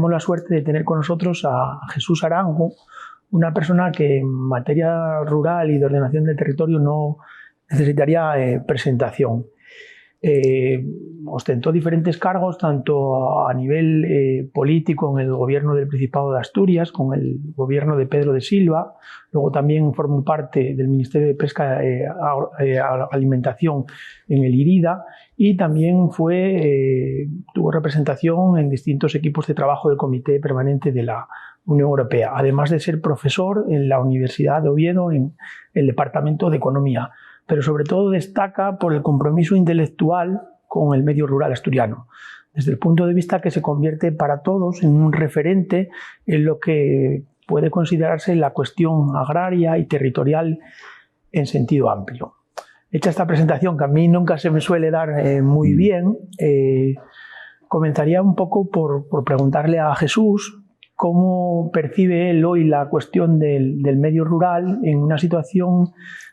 tenemos la suerte de tener con nosotros a Jesús Arango, una persona que en materia rural y de ordenación del territorio no necesitaría presentación. Ostentó diferentes cargos tanto a nivel político en el gobierno del Principado de Asturias, con el gobierno de Pedro de Silva, luego también formó parte del Ministerio de Pesca y Alimentación en el IRIDA y también tuvo representación en distintos equipos de trabajo del Comité Permanente de la Unión Europea, además de ser profesor en la Universidad de Oviedo en el Departamento de Economía, pero sobre todo destaca por el compromiso intelectual con el medio rural asturiano, desde el punto de vista que se convierte para todos en un referente en lo que puede considerarse la cuestión agraria y territorial en sentido amplio. Hecha esta presentación, que a mí nunca se me suele dar muy bien, comenzaría un poco por preguntarle a Jesús cómo percibe él hoy la cuestión del medio rural en una situación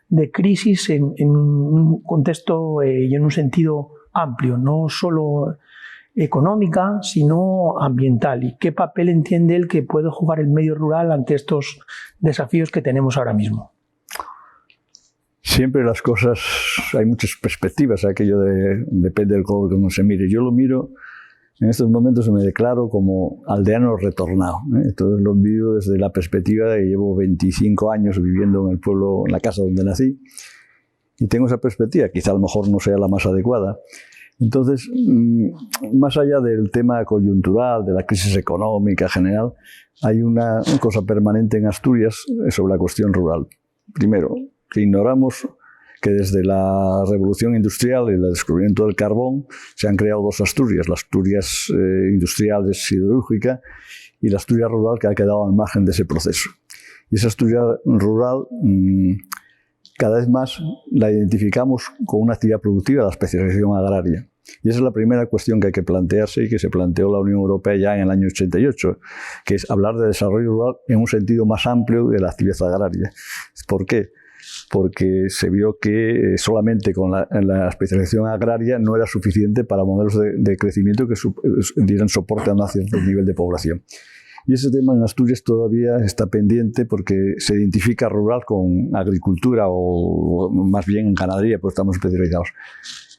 de crisis en un contexto y en un sentido amplio, no solo económica, sino ambiental. ¿Y qué papel entiende él que puede jugar el medio rural ante estos desafíos que tenemos ahora mismo? Siempre las cosas, hay muchas perspectivas, aquello depende del color que uno se mire. Yo lo miro, en estos momentos me declaro como aldeano retornado. Entonces lo vivo desde la perspectiva de que llevo 25 años viviendo en el pueblo, en la casa donde nací, y tengo esa perspectiva, quizá a lo mejor no sea la más adecuada. Entonces, más allá del tema coyuntural, de la crisis económica general, hay una cosa permanente en Asturias sobre la cuestión rural. Primero, que ignoramos que desde la revolución industrial y el descubrimiento del carbón se han creado dos Asturias, la Asturias industrial siderúrgica y la Asturias rural, que ha quedado al margen de ese proceso. Y esa Asturias rural cada vez más la identificamos con una actividad productiva, la especialización agraria. Y esa es la primera cuestión que hay que plantearse y que se planteó la Unión Europea ya en el año 88, que es hablar de desarrollo rural en un sentido más amplio de la actividad agraria. ¿Por qué? Porque se vio que solamente con la especialización agraria no era suficiente para modelos de crecimiento que dieran soporte a un cierto nivel de población. Y ese tema en Asturias todavía está pendiente porque se identifica rural con agricultura o más bien en ganadería, pues estamos especializados.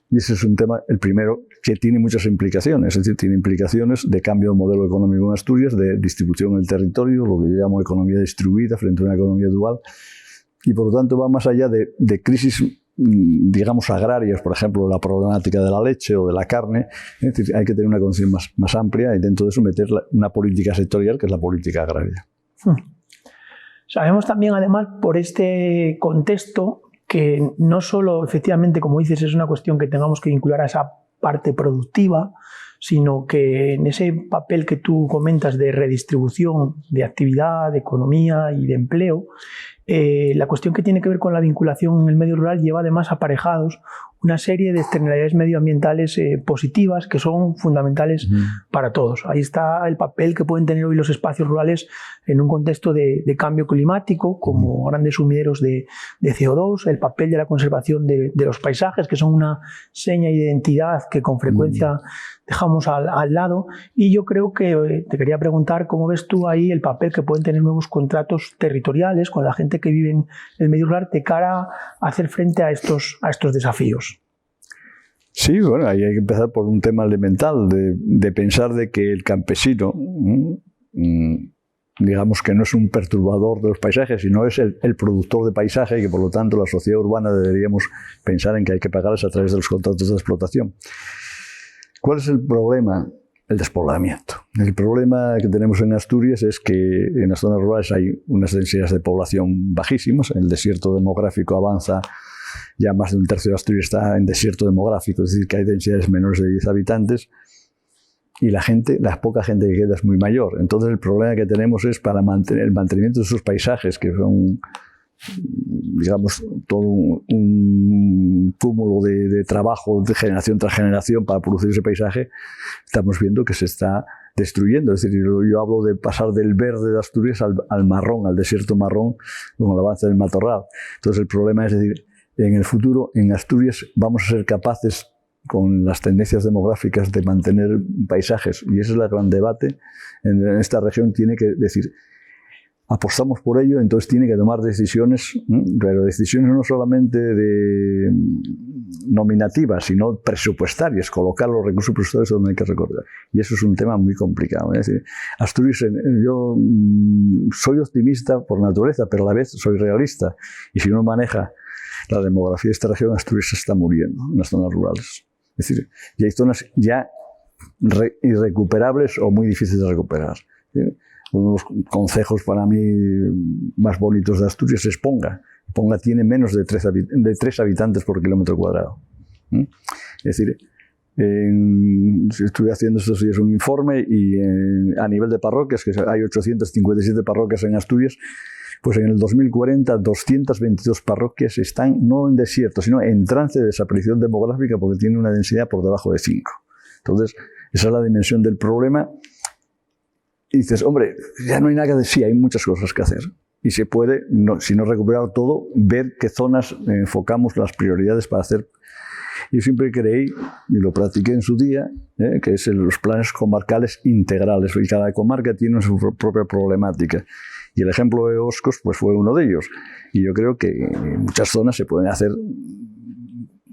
Y ese es un tema, el primero, que tiene muchas implicaciones, es decir, tiene implicaciones de cambio de modelo económico en Asturias, de distribución en el territorio, lo que yo llamo economía distribuida frente a una economía dual, y por lo tanto va más allá de crisis, digamos, agrarias, por ejemplo, la problemática de la leche o de la carne. Es decir, hay que tener una concepción más amplia y dentro de eso meter una política sectorial que es la política agraria. Sabemos también, además, por este contexto, que no solo, efectivamente, como dices, es una cuestión que tengamos que vincular a esa parte productiva, sino que en ese papel que tú comentas de redistribución de actividad, de economía y de empleo, la cuestión que tiene que ver con la vinculación en el medio rural lleva además aparejados una serie de externalidades medioambientales positivas que son fundamentales para todos. Ahí está el papel que pueden tener hoy los espacios rurales en un contexto de cambio climático, como grandes sumideros de CO2, el papel de la conservación de los paisajes, que son una seña de identidad que con frecuencia dejamos al lado. Y yo creo que te quería preguntar cómo ves tú ahí el papel que pueden tener nuevos contratos territoriales con la gente que vive en el medio rural de cara a hacer frente a estos desafíos. Sí, bueno, ahí hay que empezar por un tema elemental, de pensar de que el campesino, digamos que no es un perturbador de los paisajes, sino es el productor de paisaje y que por lo tanto la sociedad urbana deberíamos pensar en que hay que pagarles a través de los contratos de explotación. ¿Cuál es el problema? El despoblamiento. El problema que tenemos en Asturias es que en las zonas rurales hay unas densidades de población bajísimas, el desierto demográfico avanza, ya más de un tercio de Asturias está en desierto demográfico, es decir, que hay densidades menores de 10 habitantes y la poca gente que queda es muy mayor. Entonces el problema que tenemos es para el mantenimiento de esos paisajes, que son, digamos, todo un cúmulo de trabajo de generación tras generación para producir ese paisaje, estamos viendo que se está destruyendo. Es decir, yo hablo de pasar del verde de Asturias al marrón, al desierto marrón, con el avance del matorral. Entonces el problema es decir, en el futuro en Asturias vamos a ser capaces con las tendencias demográficas de mantener paisajes, y ese es el gran debate en esta región. Tiene que decir, apostamos por ello, entonces tiene que tomar decisiones, pero decisiones no solamente nominativas, sino presupuestarias, colocar los recursos presupuestarios donde hay que recorrer. Y eso es un tema muy complicado. Es decir, Asturias, yo soy optimista por naturaleza, pero a la vez soy realista. Y si uno maneja la demografía de esta región, Asturias se está muriendo en las zonas rurales. Es decir, ya hay zonas ya irrecuperables o muy difíciles de recuperar. ¿Sí? Uno de los concejos para mí más bonitos de Asturias es Ponga. Ponga tiene menos de 3 habitantes por kilómetro cuadrado. Es decir, estuve haciendo estos días un informe y a nivel de parroquias, que hay 857 parroquias en Asturias, pues en el 2040 222 parroquias están no en desierto, sino en trance de desaparición demográfica porque tienen una densidad por debajo de 5. Entonces, esa es la dimensión del problema. Y dices, hombre, ya no hay nada que decir, sí, hay muchas cosas que hacer. Y se puede, si no recuperar todo, ver qué zonas enfocamos las prioridades para hacer. Yo siempre creí, y lo practiqué en su día, que es los planes comarcales integrales. Y cada comarca tiene su propia problemática. Y el ejemplo de Oscos pues, fue uno de ellos. Y yo creo que en muchas zonas se pueden hacer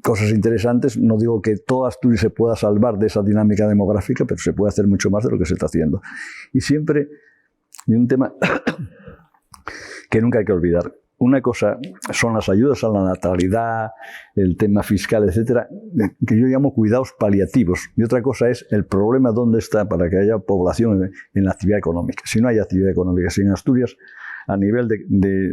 cosas interesantes. No digo que toda Asturias se pueda salvar de esa dinámica demográfica, pero se puede hacer mucho más de lo que se está haciendo. Y siempre, y un tema que nunca hay que olvidar, una cosa son las ayudas a la natalidad, el tema fiscal, etcétera, que yo llamo cuidados paliativos. Y otra cosa es el problema dónde está para que haya población en la actividad económica. Si no hay actividad económica, si en Asturias, a nivel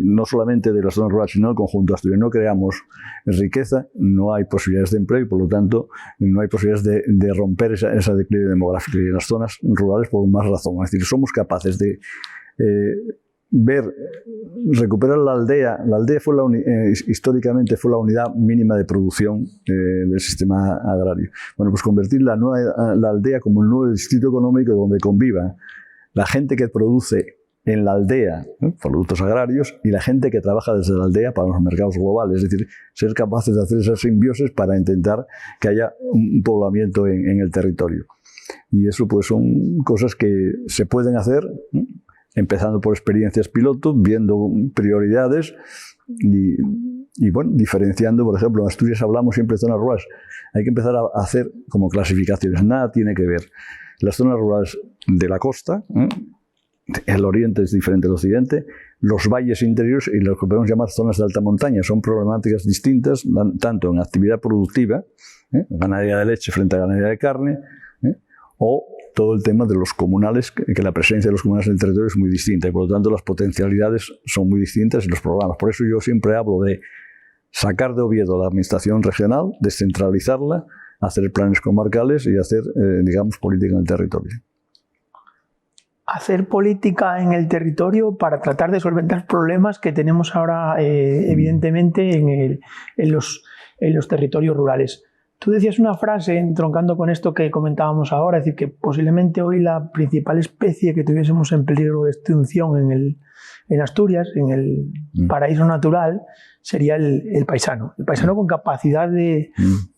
no solamente de las zonas rurales, sino del conjunto asturiano, no creamos riqueza, no hay posibilidades de empleo y, por lo tanto, no hay posibilidades de romper esa declive demográfica. Y en las zonas rurales, por más razón. Es decir, somos capaces de recuperar la aldea. La aldea fue históricamente fue la unidad mínima de producción del sistema agrario. Bueno, pues convertir la aldea como el nuevo distrito económico donde conviva la gente que produce en la aldea productos agrarios y la gente que trabaja desde la aldea para los mercados globales. Es decir, ser capaces de hacer esas simbiosis para intentar que haya un poblamiento en el territorio. Y eso pues son cosas que se pueden hacer, empezando por experiencias piloto, viendo prioridades y bueno, diferenciando. Por ejemplo, en Asturias hablamos siempre de zonas rurales. Hay que empezar a hacer como clasificaciones. Nada tiene que ver. Las zonas rurales de la costa, el oriente es diferente del occidente, los valles interiores y lo que podemos llamar zonas de alta montaña son problemáticas distintas, tanto en actividad productiva, ganadería de leche frente a ganadería de carne, o todo el tema de los comunales, que la presencia de los comunales en el territorio es muy distinta y por lo tanto las potencialidades son muy distintas y los programas. Por eso yo siempre hablo de sacar de Oviedo la administración regional, descentralizarla, hacer planes comarcales y hacer, digamos, política en el territorio. Hacer política en el territorio para tratar de solventar problemas que tenemos ahora, evidentemente, en los territorios rurales. Tú decías una frase, entroncando con esto que comentábamos ahora, es decir, que posiblemente hoy la principal especie que tuviésemos en peligro de extinción en Asturias, en el paraíso natural, sería el paisano con capacidad de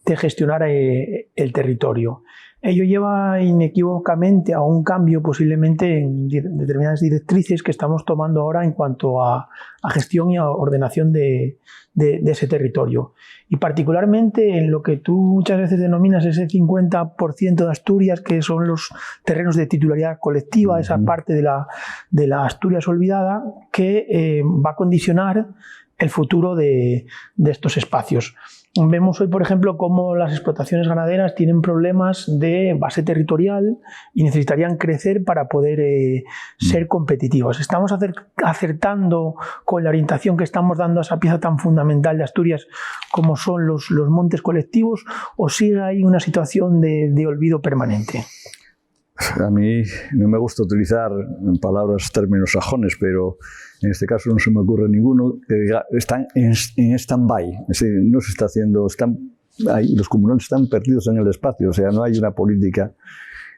gestionar el territorio. Ello lleva inequívocamente a un cambio posiblemente en determinadas directrices que estamos tomando ahora en cuanto a gestión y a ordenación de ese territorio. Y particularmente en lo que tú muchas veces denominas ese 50% de Asturias, que son los terrenos de titularidad colectiva, esa parte de la Asturias olvidada, que va a condicionar el futuro de estos espacios. Vemos hoy, por ejemplo, cómo las explotaciones ganaderas tienen problemas de base territorial y necesitarían crecer para poder ser competitivas. ¿Estamos acertando con la orientación que estamos dando a esa pieza tan fundamental de Asturias como son los montes colectivos, o sigue ahí una situación de olvido permanente? A mí no me gusta utilizar términos sajones, pero en este caso no se me ocurre ninguno que diga están en stand-by. Es decir, no se está haciendo, ahí, los comunales están perdidos en el espacio, o sea, no hay una política.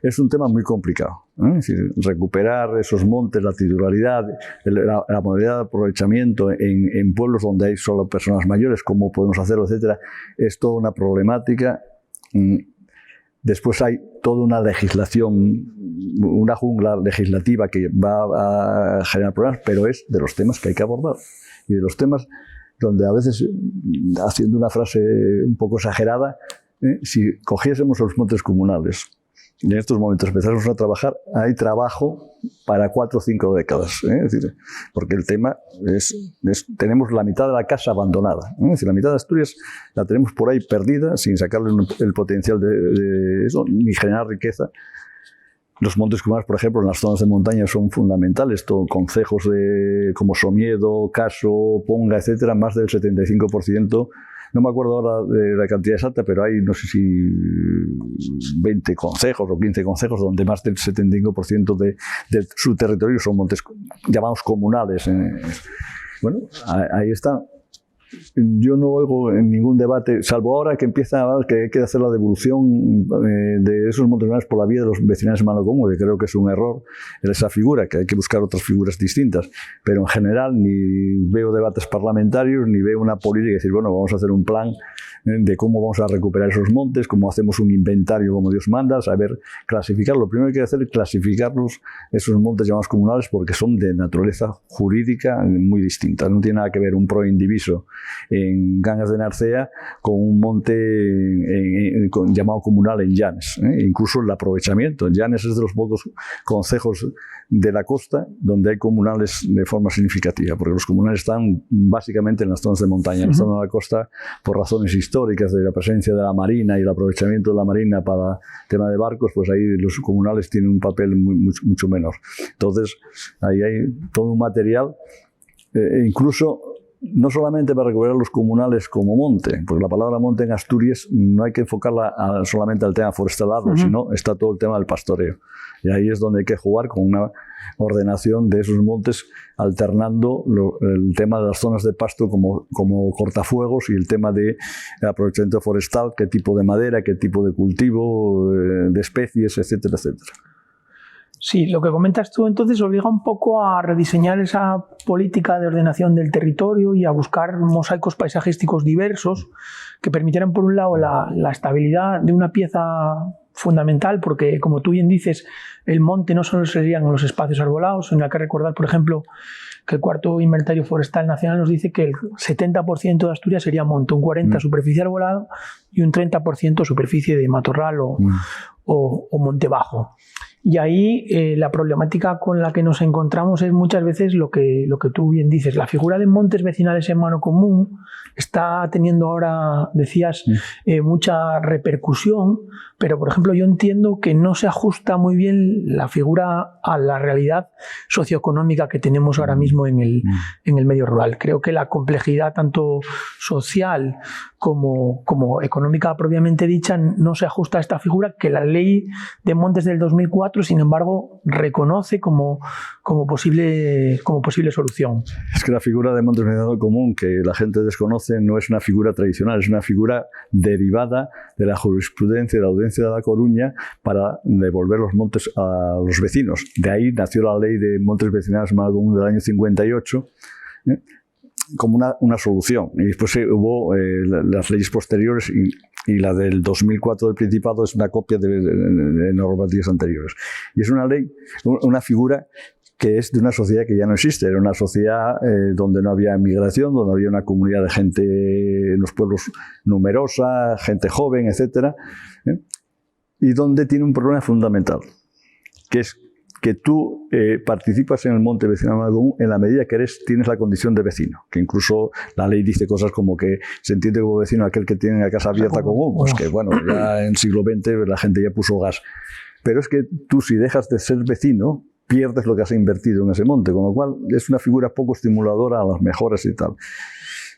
Es un tema muy complicado, es decir, recuperar esos montes, la titularidad, la modalidad de aprovechamiento en pueblos donde hay solo personas mayores, cómo podemos hacerlo, etcétera, es toda una problemática. Después hay toda una legislación, una jungla legislativa que va a generar problemas, pero es de los temas que hay que abordar. Y de los temas donde a veces, haciendo una frase un poco exagerada, si cogiésemos los montes comunales y en estos momentos empezásemos a trabajar, hay trabajo para 4 o 5 décadas. Es decir, porque el tema tenemos la mitad de la casa abandonada. Es decir, la mitad de Asturias la tenemos por ahí perdida, sin sacarle el potencial de eso, ni generar riqueza. Los montes comunales, por ejemplo, en las zonas de montaña son fundamentales. Concejos como Somiedo, Caso, Ponga, etcétera, más del 75%. No me acuerdo ahora de la cantidad exacta, pero hay, no sé si 20 concejos o 15 concejos donde más del 75% de su territorio son montes llamados comunales. Bueno, ahí está. Yo no oigo en ningún debate, salvo ahora que empieza a ver que hay que hacer la devolución de esos montes comunales por la vía de los vecinales en mano común, que creo que es un error en esa figura, que hay que buscar otras figuras distintas. Pero en general ni veo debates parlamentarios, ni veo una política de decir, bueno, vamos a hacer un plan de cómo vamos a recuperar esos montes, cómo hacemos un inventario como Dios manda, saber clasificar. Lo primero que hay que hacer es clasificarlos, esos montes llamados comunales, porque son de naturaleza jurídica muy distinta. No tiene nada que ver un proindiviso en Cangas de Narcea con un monte llamado comunal en Llanes. Incluso el aprovechamiento. Llanes es de los pocos concejos de la costa donde hay comunales de forma significativa, porque los comunales están básicamente en las zonas de montaña. En la zona de la costa, por razones históricas de la presencia de la marina y el aprovechamiento de la marina para tema de barcos, pues ahí los comunales tienen un papel mucho menor. Entonces, ahí hay todo un material, incluso no solamente para recuperar los comunales como monte, porque la palabra monte en Asturias no hay que enfocarla solamente al tema forestal, sino está todo el tema del pastoreo. Y ahí es donde hay que jugar con una ordenación de esos montes, alternando el tema de las zonas de pasto como cortafuegos y el tema de aprovechamiento forestal, qué tipo de madera, qué tipo de cultivo, de especies, etcétera, etcétera. Sí, lo que comentas tú entonces obliga un poco a rediseñar esa política de ordenación del territorio y a buscar mosaicos paisajísticos diversos que permitieran, por un lado, la estabilidad de una pieza fundamental, porque, como tú bien dices, el monte no solo serían los espacios arbolados, sino hay que recordar, por ejemplo, que el cuarto inventario forestal nacional nos dice que el 70% de Asturias sería monte, un 40% superficie arbolado y un 30% superficie de matorral o monte bajo. Y ahí la problemática con la que nos encontramos es muchas veces lo que tú bien dices. La figura de montes vecinales en mano común está teniendo ahora, decías, mucha repercusión, pero por ejemplo yo entiendo que no se ajusta muy bien la figura a la realidad socioeconómica que tenemos ahora mismo en el medio rural. Creo que la complejidad tanto social como económica propiamente dicha no se ajusta a esta figura que la ley de montes del 2004 sin embargo reconoce como posible solución. Es que la figura de montes vecinales común que la gente desconoce no es una figura tradicional, es una figura derivada de la jurisprudencia de la Audiencia de La Coruña para devolver los montes a los vecinos. De ahí nació la ley de montes vecinales común del año 58, como una solución. Y después hubo las leyes posteriores y la del 2004 del Principado es una copia de normativas anteriores. Y es una ley, una figura que es de una sociedad que ya no existe. Era una sociedad donde no había migración, donde había una comunidad de gente en los pueblos numerosa, gente joven, etcétera, y donde tiene un problema fundamental, que es que tú participas en el monte vecinal común en la medida que tienes la condición de vecino, que incluso la ley dice cosas como que se entiende como vecino aquel que tiene la casa abierta común, pues que bueno, ya en el siglo XX la gente ya puso gas. Pero es que tú, si dejas de ser vecino, pierdes lo que has invertido en ese monte, con lo cual es una figura poco estimuladora a las mejoras y tal.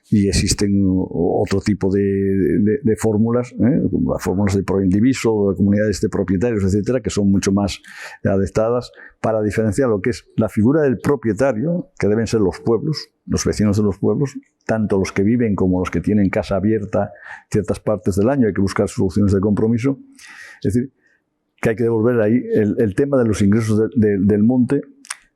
Y existen otro tipo de fórmulas, como las fórmulas de proindiviso, de comunidades de propietarios, etcétera, que son mucho más adaptadas para diferenciar lo que es la figura del propietario, que deben ser los pueblos, los vecinos de los pueblos, tanto los que viven como los que tienen casa abierta ciertas partes del año. Hay que buscar soluciones de compromiso. Es decir, que hay que devolver ahí el tema de los ingresos del monte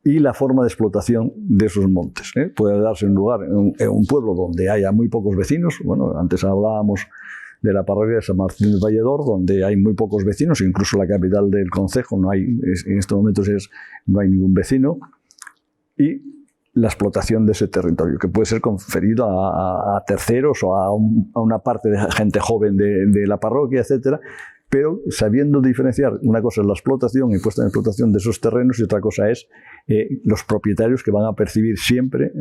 y la forma de explotación de esos montes. Puede darse en un lugar, en un pueblo donde haya muy pocos vecinos. Bueno, antes hablábamos de la parroquia de San Martín del Valledor, donde hay muy pocos vecinos, incluso la capital del concejo no hay, en estos momentos no hay ningún vecino, y la explotación de ese territorio, que puede ser conferido a terceros o a una parte de gente joven de la parroquia, etcétera, pero sabiendo diferenciar, una cosa es la explotación y puesta en explotación de esos terrenos y otra cosa es los propietarios que van a percibir siempre,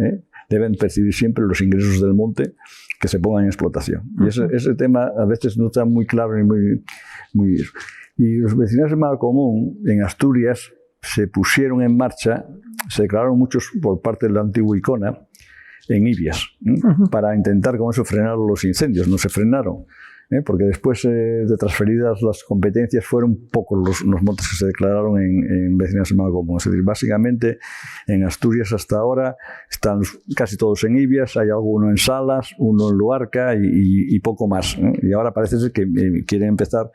deben percibir siempre los ingresos del monte que se pongan en explotación. Y ese tema a veces no está muy claro ni muy... Y los vecinales de mal común en Asturias se pusieron en marcha, se declararon muchos por parte del antiguo Icona en Ibias, para intentar con eso frenar los incendios. No se frenaron, porque después de transferidas las competencias fueron pocos los montes que se declararon en vecinales de mal común. Es decir, básicamente en Asturias hasta ahora están casi todos en Ibias, hay alguno en Salas, uno en Luarca y poco más. Y ahora parece ser que quieren empezar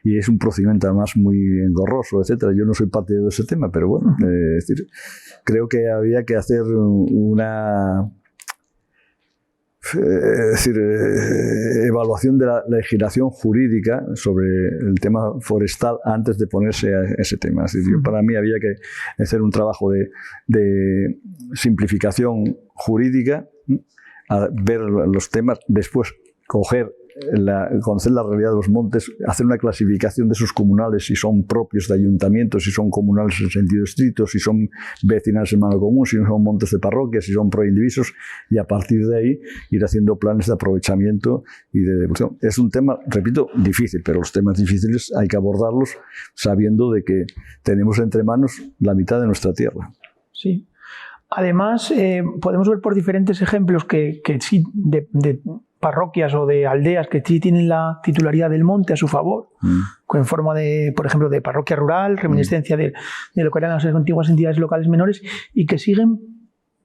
y es un procedimiento además muy engorroso, etcétera. Yo no soy partidario de ese tema, pero bueno, es decir, creo que había que hacer una... evaluación de la legislación jurídica sobre el tema forestal antes de ponerse a ese tema. Es decir, para mí había que hacer un trabajo de simplificación jurídica, a ver los temas, después conocer la realidad de los montes, hacer una clasificación de esos comunales, si son propios de ayuntamientos, si son comunales en sentido estricto, si son vecinales en mano común, si son montes de parroquia, si son proindivisos, y a partir de ahí ir haciendo planes de aprovechamiento y de devolución. Es un tema, repito, difícil, pero los temas difíciles hay que abordarlos sabiendo de que tenemos entre manos la mitad de nuestra tierra. Sí. Además, podemos ver por diferentes ejemplos que sí, de parroquias o de aldeas que sí tienen la titularidad del monte a su favor, en forma de, por ejemplo, de parroquia rural, reminiscencia de lo que eran las antiguas entidades locales menores, y que siguen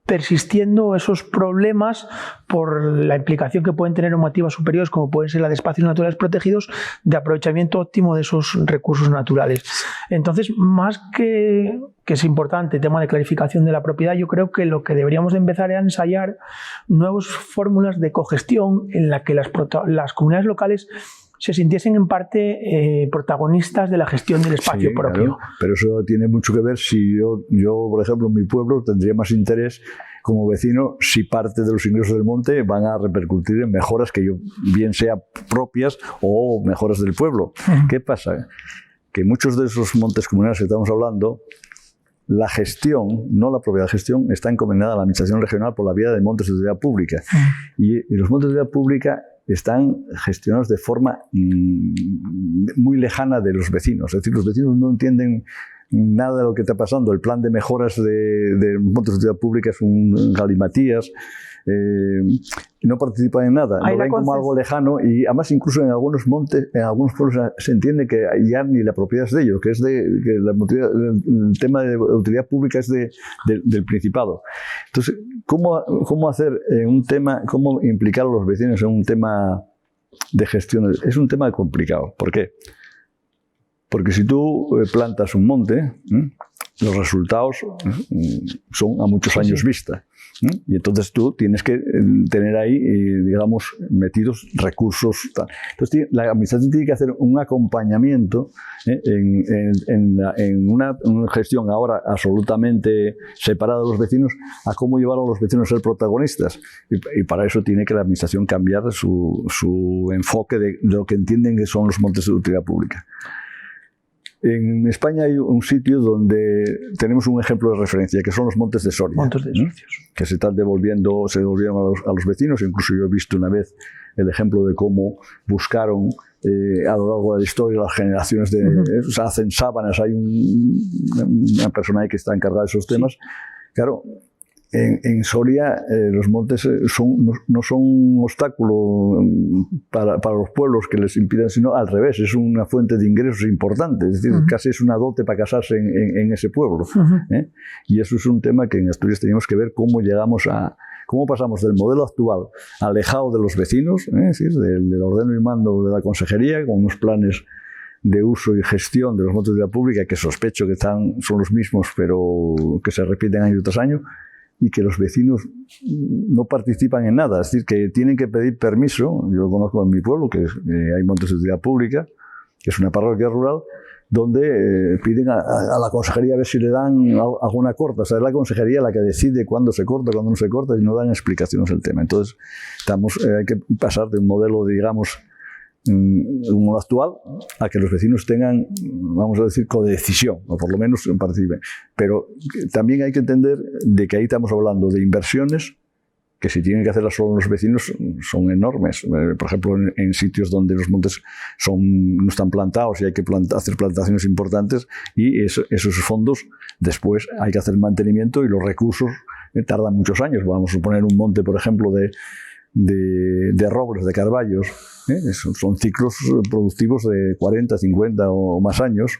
persistiendo esos problemas por la implicación que pueden tener normativas superiores, como pueden ser la de espacios naturales protegidos, de aprovechamiento óptimo de esos recursos naturales. Entonces, más que es importante el tema de clarificación de la propiedad, yo creo que lo que deberíamos de empezar es a ensayar nuevas fórmulas de cogestión en la que las comunidades locales se sintiesen en parte protagonistas de la gestión del espacio propio. Claro, pero eso tiene mucho que ver si yo, por ejemplo, en mi pueblo tendría más interés como vecino si parte de los ingresos del monte van a repercutir en mejoras que yo, bien sea propias o mejoras del pueblo. ¿Qué pasa? Que muchos de esos montes comunales que estamos hablando, la gestión, no la propiedad, gestión, está encomendada a la Administración Regional por la vía de montes de utilidad pública. Y los montes de utilidad pública están gestionados de forma muy lejana de los vecinos. Es decir, los vecinos no entienden nada de lo que está pasando. El plan de mejoras de montes de utilidad pública es un galimatías. No participan en nada, lo ven como algo lejano, y además incluso en algunos montes, en algunos pueblos se entiende que ya ni la propiedad es de ellos, que el tema de utilidad pública es del Principado. Entonces, ¿cómo hacer un tema, cómo implicar a los vecinos en un tema de gestión? Es un tema complicado. ¿Por qué? Porque si tú plantas un monte, los resultados son a muchos años vista. Y entonces tú tienes que tener ahí, digamos, metidos recursos. Entonces la administración tiene que hacer un acompañamiento en una gestión ahora absolutamente separada de los vecinos, a cómo llevar a los vecinos a ser protagonistas. Y para eso tiene que la administración cambiar su enfoque de lo que entienden que son los montes de utilidad pública. En España hay un sitio donde tenemos un ejemplo de referencia, que son los Montes de Soria. Montes de Soria. Que se devolvieron a los vecinos. Incluso yo he visto una vez el ejemplo de cómo buscaron a lo largo de la historia las generaciones o sea, hacen sábanas. Hay una persona ahí que está encargada de esos temas. Claro, en Soria los montes no son un obstáculo para los pueblos que les impidan, sino al revés, es una fuente de ingresos importante, es decir, casi es una dote para casarse en ese pueblo. Y eso es un tema que en Asturias tenemos que ver cómo pasamos del modelo actual alejado de los vecinos, es decir, del ordeno y mando de la consejería, con unos planes de uso y gestión de los montes de la pública que sospecho que son los mismos, pero que se repiten año tras año, y que los vecinos no participan en nada, es decir, que tienen que pedir permiso. Yo conozco en mi pueblo que hay montes de utilidad pública, que es una parroquia rural, donde piden a la consejería a ver si le dan alguna corta. O sea, es la consejería la que decide cuándo se corta, cuándo no se corta, y no dan explicaciones del tema. Entonces, hay que pasar de un modelo, digamos, un modo actual, a que los vecinos tengan, vamos a decir, codecisión, o por lo menos participen. Pero también hay que entender de que ahí estamos hablando de inversiones que si tienen que hacerlas solo los vecinos son enormes. Por ejemplo, en sitios donde los montes no están plantados y hay que hacer plantaciones importantes, y esos fondos después hay que hacer mantenimiento, y los recursos tardan muchos años. Vamos a suponer un monte, por ejemplo, de robles, de carballos, son ciclos productivos de 40, 50 o más años,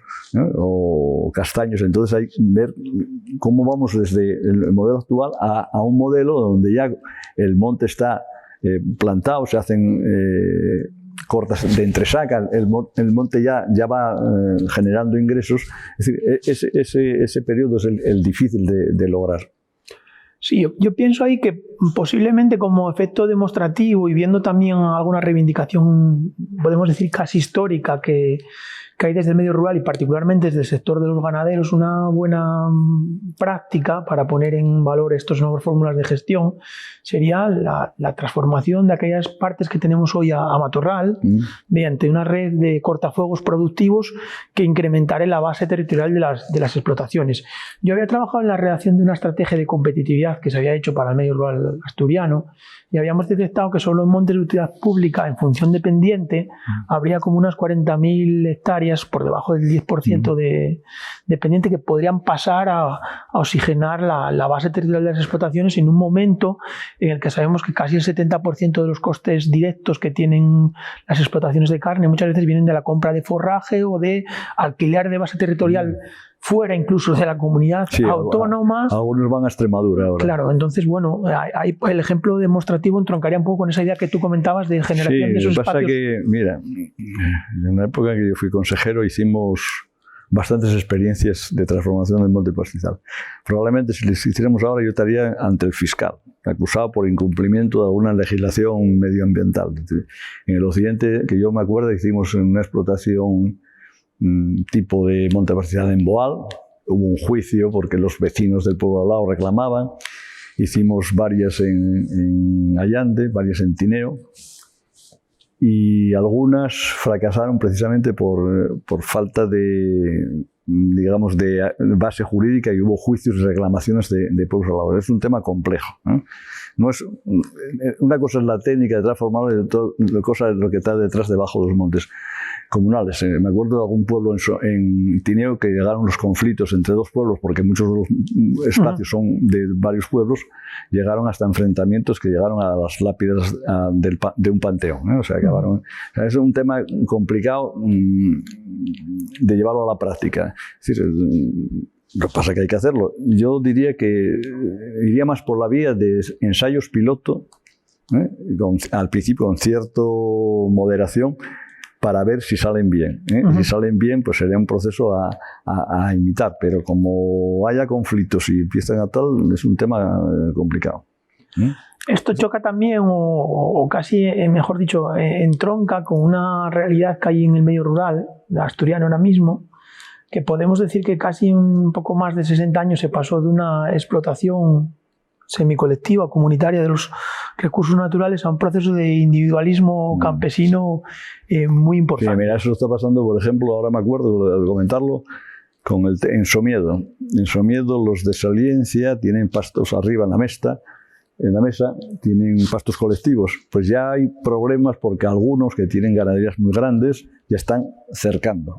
o castaños. Entonces hay que ver cómo vamos desde el modelo actual a un modelo donde ya el monte está plantado, se hacen cortas de entresaca, el monte ya va generando ingresos. Es decir, ese periodo es el difícil de lograr. Sí, yo pienso ahí que posiblemente como efecto demostrativo, y viendo también alguna reivindicación, podemos decir casi histórica, que hay desde el medio rural y particularmente desde el sector de los ganaderos, una buena práctica para poner en valor estas nuevas fórmulas de gestión sería la transformación de aquellas partes que tenemos hoy a matorral mediante una red de cortafuegos productivos que incrementara la base territorial de las explotaciones. Yo había trabajado en la redacción de una estrategia de competitividad que se había hecho para el medio rural asturiano, y habíamos detectado que solo en montes de utilidad pública, en función dependiente, habría como unas 40.000 hectáreas por debajo del 10% de dependiente que podrían pasar a oxigenar la base territorial de las explotaciones en un momento en el que sabemos que casi el 70% de los costes directos que tienen las explotaciones de carne muchas veces vienen de la compra de forraje o de alquiler de base territorial fuera incluso de la comunidad autónoma. Algunos van a Extremadura ahora. Claro, entonces, bueno, el ejemplo demostrativo entroncaría un poco con esa idea que tú comentabas de generación de esos espacios. Sí, lo que pasa que, mira, en la época que yo fui consejero hicimos bastantes experiencias de transformación del monte pastizal. Probablemente si les hiciéramos ahora yo estaría ante el fiscal, acusado por incumplimiento de alguna legislación medioambiental. En el occidente, que yo me acuerdo, hicimos una explotación tipo de monte pastizal en Boal. Hubo un juicio porque los vecinos del pueblo al lado reclamaban. Hicimos varias en Allande, varias en Tineo, y algunas fracasaron precisamente por falta de, digamos, de base jurídica, y hubo juicios y reclamaciones de pueblos al lado. Es un tema complejo, ¿no? No es, una cosa es la técnica de transformarlo, y otra cosa es lo que está detrás, debajo de los montes comunales. Me acuerdo de algún pueblo en Tineo que llegaron los conflictos entre dos pueblos, porque muchos de los espacios son de varios pueblos, llegaron hasta enfrentamientos que llegaron a las lápidas de un panteón, ¿eh? O sea, acabaron. O sea, es un tema complicado de llevarlo a la práctica. Es decir, lo que pasa es que hay que hacerlo. Yo diría que iría más por la vía de ensayos piloto, al principio con cierta moderación, para ver si salen bien. Si salen bien, pues sería un proceso a imitar, pero como haya conflictos y empiezan a tal, es un tema complicado. Esto choca también, o casi, mejor dicho, entronca con una realidad que hay en el medio rural asturiano ahora mismo, que podemos decir que casi un poco más de 60 años se pasó de una explotación semicolectiva, comunitaria de los recursos naturales a un proceso de individualismo campesino muy importante. Sí, mira, eso está pasando, por ejemplo, ahora me acuerdo de comentarlo, en Somiedo. En Somiedo los de Saliencia tienen pastos arriba en la mesa tienen pastos colectivos. Pues ya hay problemas porque algunos que tienen ganaderías muy grandes ya están cercando,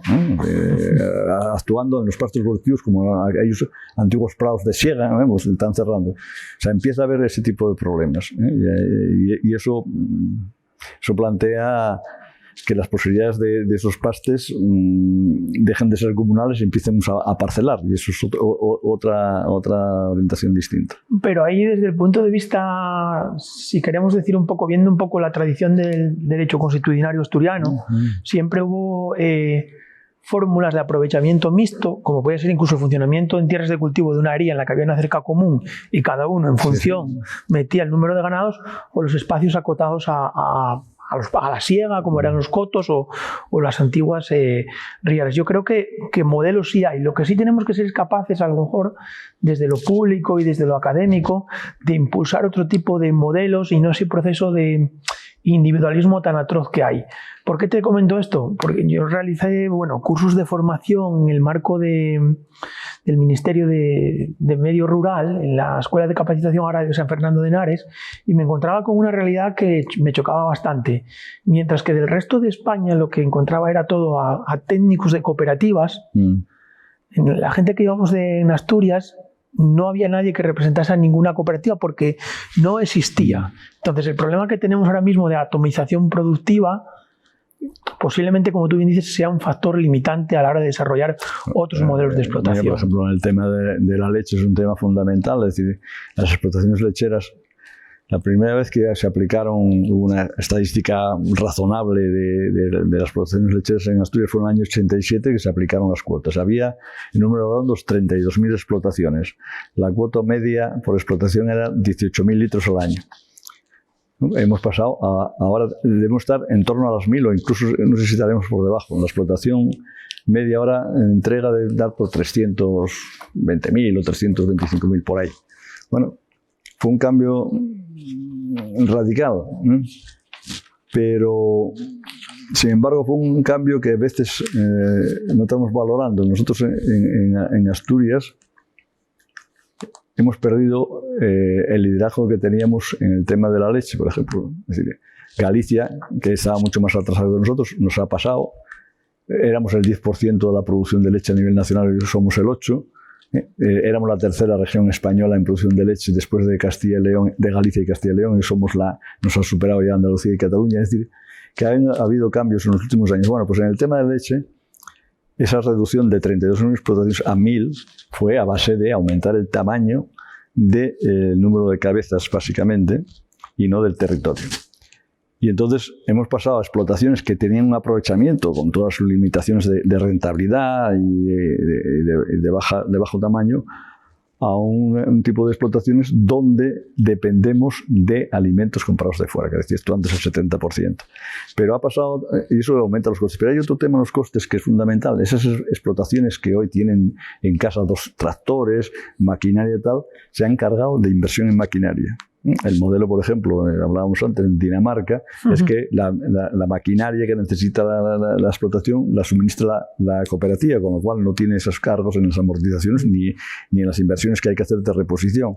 actuando en los pastos colectivos como aquellos antiguos prados de siega, pues están cerrando. O sea, empieza a haber ese tipo de problemas, y eso plantea que las posibilidades de esos pastes dejen de ser comunales y empiecen a parcelar, y eso es otra orientación distinta. Pero ahí, desde el punto de vista, si queremos decir un poco, viendo un poco la tradición del derecho consuetudinario asturiano, siempre hubo fórmulas de aprovechamiento mixto, como puede ser incluso el funcionamiento en tierras de cultivo de una área en la que había una cerca común y cada uno en función metía el número de ganados, o los espacios acotados a la siega, como eran los cotos o las antiguas riaras. Yo creo que modelos sí hay. Lo que sí tenemos que ser capaces, a lo mejor, desde lo público y desde lo académico, de impulsar otro tipo de modelos y no ese proceso de individualismo tan atroz que hay. ¿Por qué te comento esto? Porque yo realicé cursos de formación en el marco del Ministerio de Medio Rural, en la Escuela de Capacitación Agraria de San Fernando de Henares, y me encontraba con una realidad que me chocaba bastante. Mientras que del resto de España lo que encontraba era todo a técnicos de cooperativas, la gente que íbamos en Asturias, no había nadie que representase a ninguna cooperativa porque no existía. Entonces, el problema que tenemos ahora mismo de atomización productiva posiblemente, como tú bien dices, sea un factor limitante a la hora de desarrollar otros modelos de explotación. Mira, por ejemplo, en el tema de la leche es un tema fundamental, es decir, las explotaciones lecheras, la primera vez que se aplicaron una estadística razonable de las explotaciones lecheras en Asturias fue en el año 87 que se aplicaron las cuotas. Había, en número redondos, 32.000 explotaciones. La cuota media por explotación era 18.000 litros al año. Hemos pasado ahora debemos estar en torno a las 1.000 o incluso no sé si estaremos por debajo. La explotación media ahora entrega de dar por 320.000 o 325.000 por ahí. Bueno, fue un cambio radical, pero sin embargo fue un cambio que a veces no estamos valorando. Nosotros en Asturias hemos perdido el liderazgo que teníamos en el tema de la leche, por ejemplo. Es decir, Galicia, que estaba mucho más atrasado que nosotros, nos ha pasado. Éramos el 10% de la producción de leche a nivel nacional y somos el 8%. Éramos la tercera región española en producción de leche después de Castilla y León, de Galicia y Castilla y León, y nos han superado ya Andalucía y Cataluña. Es decir, que ha habido cambios en los últimos años. Bueno, pues en el tema de leche, esa reducción de 32.000 explotaciones a 1.000 fue a base de aumentar el tamaño del número de cabezas, básicamente, y no del territorio. Y entonces hemos pasado a explotaciones que tenían un aprovechamiento con todas sus limitaciones de rentabilidad y de bajo tamaño a un tipo de explotaciones donde dependemos de alimentos comprados de fuera, que decías tú antes el 70%. Pero ha pasado, y eso aumenta los costes. Pero hay otro tema en los costes que es fundamental. Esas explotaciones que hoy tienen en casa 2 tractores, maquinaria y tal, se han encargado de inversión en maquinaria. El modelo, por ejemplo, hablábamos antes, en Dinamarca, es que la maquinaria que necesita la explotación la suministra la cooperativa, con lo cual no tiene esos cargos en las amortizaciones ni en las inversiones que hay que hacer de reposición.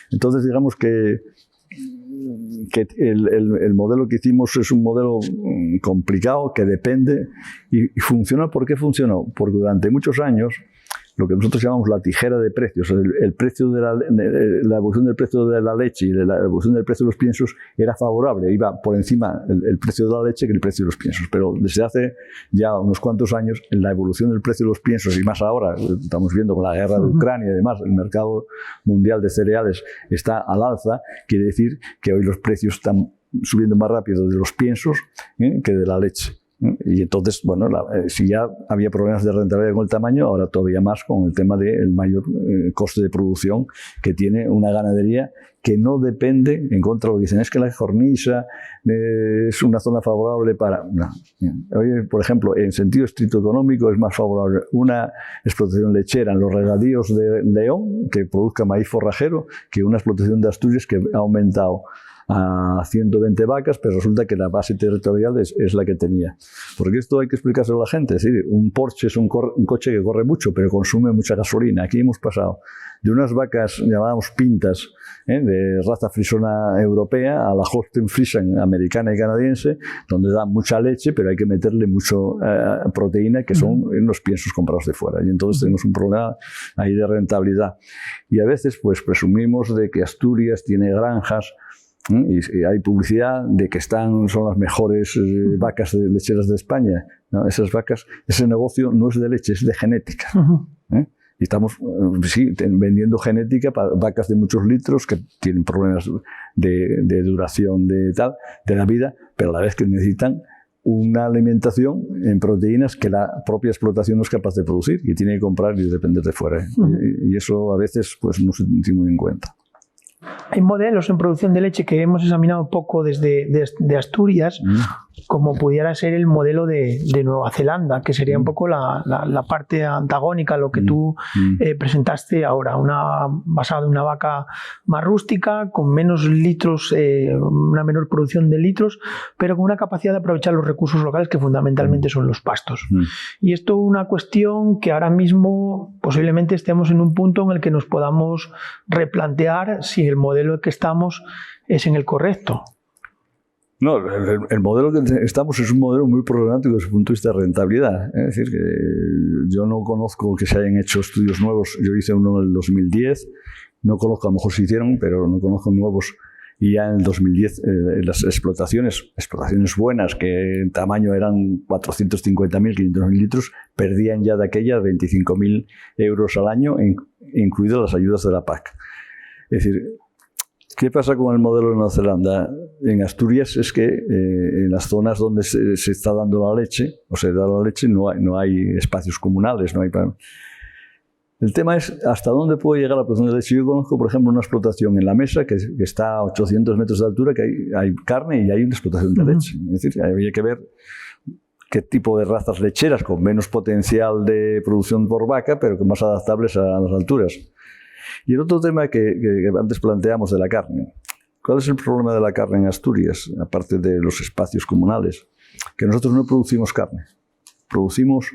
Entonces, digamos que el modelo que hicimos es un modelo complicado, que depende y funciona. ¿Por qué funcionó? Porque durante muchos años lo que nosotros llamamos la tijera de precios, el precio de la evolución del precio de la leche y de la evolución del precio de los piensos era favorable, iba por encima el precio de la leche que el precio de los piensos. Pero desde hace ya unos cuantos años, la evolución del precio de los piensos, y más ahora, estamos viendo con la guerra de Ucrania y demás, el mercado mundial de cereales está al alza, quiere decir que hoy los precios están subiendo más rápido de los piensos que de la leche. Y entonces, bueno, si ya había problemas de rentabilidad con el tamaño, ahora todavía más con el tema del mayor coste de producción que tiene una ganadería que no depende, en contra de lo que dicen, es que la cornisa es una zona favorable para... No. Hoy, por ejemplo, en sentido estricto económico es más favorable una explotación lechera en los regadíos de León, que produzca maíz forrajero, que una explotación de Asturias que ha aumentado a 120 vacas, pero resulta que la base territorial es la que tenía. Porque esto hay que explicárselo a la gente. Es decir, un Porsche es un coche que corre mucho, pero consume mucha gasolina. Aquí hemos pasado de unas vacas, llamábamos pintas, de raza frisona europea, a la Holstein Friesian americana y canadiense, donde dan mucha leche, pero hay que meterle mucho proteína, que son unos piensos comprados de fuera. Y entonces tenemos un problema ahí de rentabilidad. Y a veces pues presumimos de que Asturias tiene granjas, y hay publicidad de que son las mejores vacas lecheras de España. No, esas vacas, ese negocio no es de leche, es de genética. Y estamos vendiendo genética para vacas de muchos litros que tienen problemas de duración de la vida, pero a la vez que necesitan una alimentación en proteínas que la propia explotación no es capaz de producir y tiene que comprar y depender de fuera. Y eso a veces pues, no se tiene muy en cuenta. Hay modelos en producción de leche que hemos examinado poco desde Asturias, como pudiera ser el modelo de Nueva Zelanda, que sería un poco la parte antagónica a lo que tú presentaste ahora, basada en una vaca más rústica, con menos litros, una menor producción de litros, pero con una capacidad de aprovechar los recursos locales que fundamentalmente son los pastos. Y esto es una cuestión que ahora mismo posiblemente estemos en un punto en el que nos podamos replantear si el modelo en que estamos es en el correcto. No, el modelo que estamos es un modelo muy problemático desde el punto de vista de rentabilidad. Es decir, que yo no conozco que se hayan hecho estudios nuevos. Yo hice uno en el 2010, no conozco, a lo mejor se hicieron, pero no conozco nuevos. Y ya en el 2010 las explotaciones buenas, que en tamaño eran 450.000, 500.000 litros, perdían ya de aquella 25.000 euros al año, incluidas las ayudas de la PAC. Es decir, ¿qué pasa con el modelo de Nueva Zelanda? En Asturias es que en las zonas donde se está dando la leche, o se da la leche, no hay espacios comunales, no hay... El tema es hasta dónde puede llegar la producción de leche. Yo conozco, por ejemplo, una explotación en La Mesa que está a 800 metros de altura, que hay carne y hay una explotación de leche. Es decir, había que ver qué tipo de razas lecheras con menos potencial de producción por vaca, pero que más adaptables a las alturas. Y el otro tema que antes planteamos de la carne. ¿Cuál es el problema de la carne en Asturias, aparte de los espacios comunales? Que nosotros no producimos carne. Producimos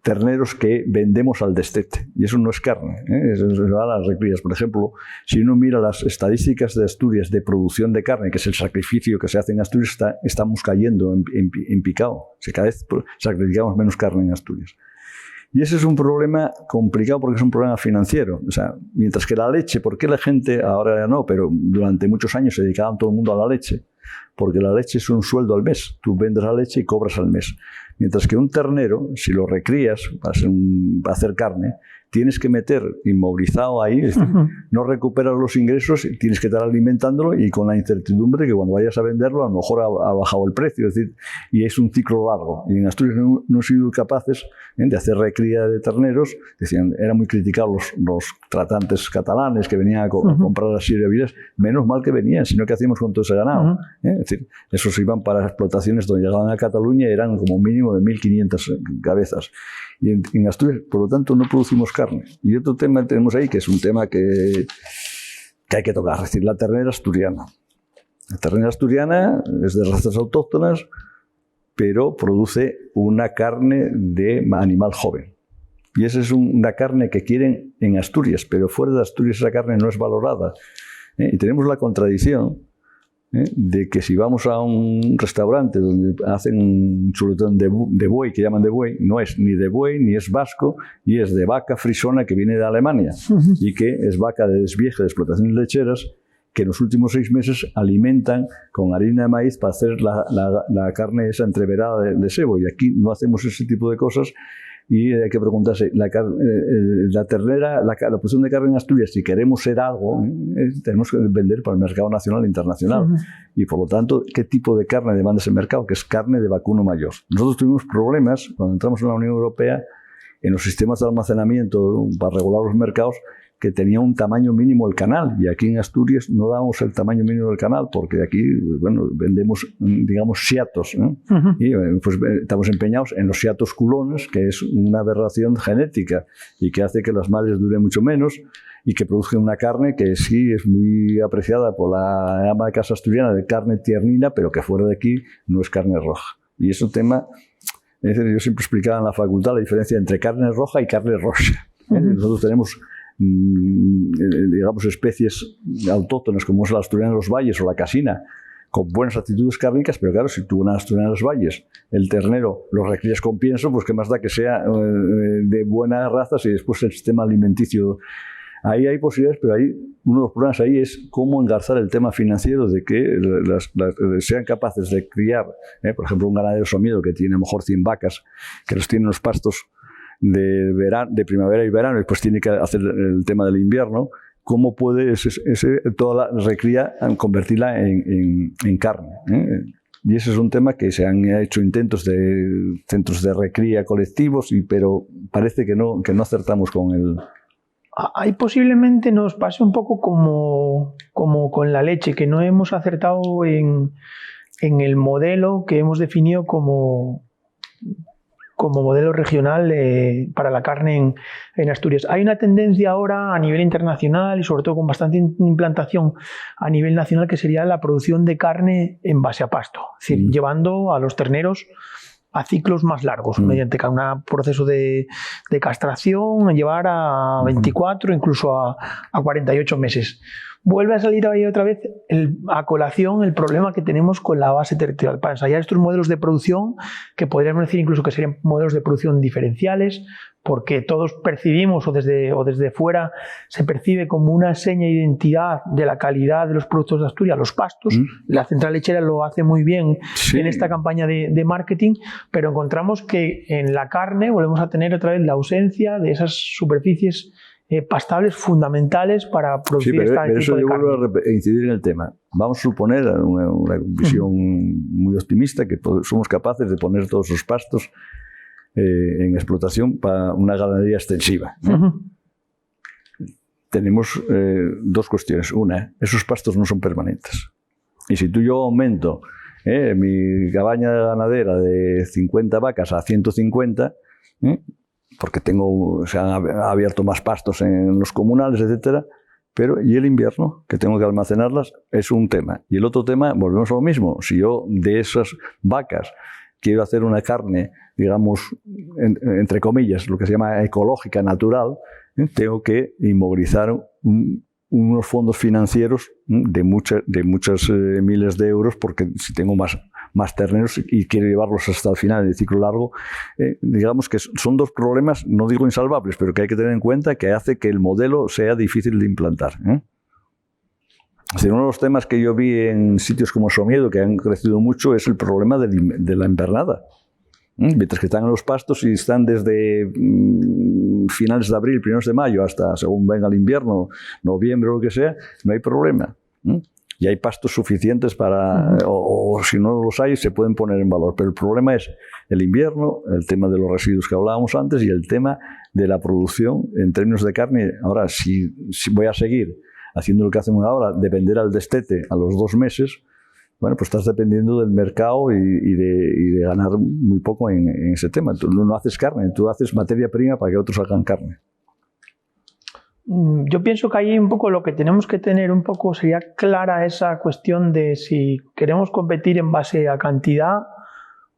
terneros que vendemos al destete. Y eso no es carne, eso va a las recrías. Por ejemplo, si uno mira las estadísticas de Asturias de producción de carne, que es el sacrificio que se hace en Asturias, estamos cayendo en picado. Cada vez sacrificamos menos carne en Asturias. Y ese es un problema complicado porque es un problema financiero. O sea, mientras que la leche, ¿por qué la gente, ahora ya no, pero durante muchos años se dedicaban todo el mundo a la leche? Porque la leche es un sueldo al mes. Tú vendes la leche y cobras al mes. Mientras que un ternero, si lo recrías para hacer carne, tienes que meter inmovilizado ahí, es decir, no recuperas los ingresos, tienes que estar alimentándolo y con la incertidumbre que cuando vayas a venderlo a lo mejor ha bajado el precio, es decir, y es un ciclo largo. Y en Asturias no han sido capaces de hacer recría de terneros. Decían, eran muy criticados los tratantes catalanes que venían a comprar las sierras, menos mal que venían, sino que hacíamos con todo ese ganado. Es decir, esos iban para explotaciones donde llegaban a Cataluña y eran como mínimo de 1.500 cabezas. Y en Asturias, por lo tanto, no producimos carne. Y otro tema tenemos ahí, que es un tema que hay que tocar, es decir, la ternera asturiana. La ternera asturiana es de razas autóctonas, pero produce una carne de animal joven. Y esa es una carne que quieren en Asturias, pero fuera de Asturias esa carne no es valorada. Y tenemos la contradicción de que si vamos a un restaurante donde hacen un chuletón de buey, que llaman de buey, no es ni de buey ni es vasco, y es de vaca frisona que viene de Alemania y que es vaca de desvieje de explotaciones lecheras que en los últimos 6 meses alimentan con harina de maíz para hacer la carne esa entreverada de sebo. Y aquí no hacemos ese tipo de cosas. Y hay que preguntarse, la ternera, la producción de carne en Asturias, si queremos ser algo, tenemos que vender para el mercado nacional e internacional. Y por lo tanto, ¿qué tipo de carne demanda ese mercado? Que es carne de vacuno mayor. Nosotros tuvimos problemas cuando entramos en la Unión Europea en los sistemas de almacenamiento para regular los mercados, que tenía un tamaño mínimo el canal, y aquí en Asturias no damos el tamaño mínimo del canal, porque aquí, bueno, vendemos, digamos, siatos, ¿no? Y pues estamos empeñados en los siatos culones, que es una aberración genética y que hace que las madres duren mucho menos y que produzcan una carne que sí es muy apreciada por la ama de casa asturiana, de carne tiernina, pero que fuera de aquí no es carne roja. Y es un tema, es decir, yo siempre explicaba en la facultad la diferencia entre carne roja y carne rosa. Nosotros tenemos digamos, especies autóctonas como es la asturiana de los valles o la casina, con buenas actitudes cárnicas, pero claro, si tú una asturiana de los valles, el ternero lo recrías con pienso, pues qué más da que sea de buenas razas y después el sistema alimenticio. Ahí hay posibilidades, pero ahí, uno de los problemas ahí es cómo engarzar el tema financiero de que sean capaces de criar, por ejemplo, un ganadero somiedo que tiene a lo mejor 100 vacas, que los tiene en los pastos de primavera y verano, y después tiene que hacer el tema del invierno. ¿Cómo puede toda la recría convertirla en carne? Y ese es un tema que se han hecho intentos de centros de recría colectivos, pero parece que no acertamos con el... Ahí posiblemente nos pase un poco como con la leche, que no hemos acertado en el modelo que hemos definido como modelo regional para la carne en Asturias. Hay una tendencia ahora a nivel internacional y sobre todo con bastante implantación a nivel nacional, que sería la producción de carne en base a pasto, es decir, llevando a los terneros a ciclos más largos, mediante un proceso de castración, llevar a 24, incluso a 48 meses. Vuelve a salir ahí otra vez a colación el problema que tenemos con la base territorial. Para ensayar estos modelos de producción, que podríamos decir incluso que serían modelos de producción diferenciales, porque todos percibimos o desde fuera se percibe como una seña de identidad de la calidad de los productos de Asturias, los pastos. La central lechera lo hace muy bien en esta campaña de marketing, pero encontramos que en la carne volvemos a tener otra vez la ausencia de esas superficies pastables fundamentales para producir pero tipo de eso yo carne. vuelvo a incidir en el tema. Vamos a suponer una visión muy optimista que somos capaces de poner todos esos pastos en explotación para una ganadería extensiva, ¿no? Tenemos dos cuestiones. Una, esos pastos no son permanentes. Y si yo aumento mi cabaña ganadera de 50 vacas a 150, porque se han abierto más pastos en los comunales, etcétera, pero y el invierno, que tengo que almacenarlas, es un tema. Y el otro tema, volvemos a lo mismo. Si yo de esas vacas quiero hacer una carne, digamos, entre comillas, lo que se llama ecológica, natural, tengo que inmovilizar unos fondos financieros de muchas miles de euros, porque si tengo más terneros y quiero llevarlos hasta el final del ciclo largo, digamos que son dos problemas, no digo insalvables, pero que hay que tener en cuenta, que hace que el modelo sea difícil de implantar. Es decir, uno de los temas que yo vi en sitios como Somiedo, que han crecido mucho, es el problema de la invernada. Mientras que están en los pastos y están desde finales de abril, primeros de mayo, hasta según venga el invierno, noviembre o lo que sea, no hay problema. Y hay pastos suficientes para, o si no los hay, se pueden poner en valor. Pero el problema es el invierno, el tema de los residuos que hablábamos antes y el tema de la producción en términos de carne. Ahora, si voy a seguir haciendo lo que hacemos ahora, de vender al destete a los 2 meses, bueno, pues estás dependiendo del mercado y de ganar muy poco en ese tema. Tú no haces carne, tú haces materia prima para que otros hagan carne. Yo pienso que ahí un poco lo que tenemos que tener un poco sería clara esa cuestión de si queremos competir en base a cantidad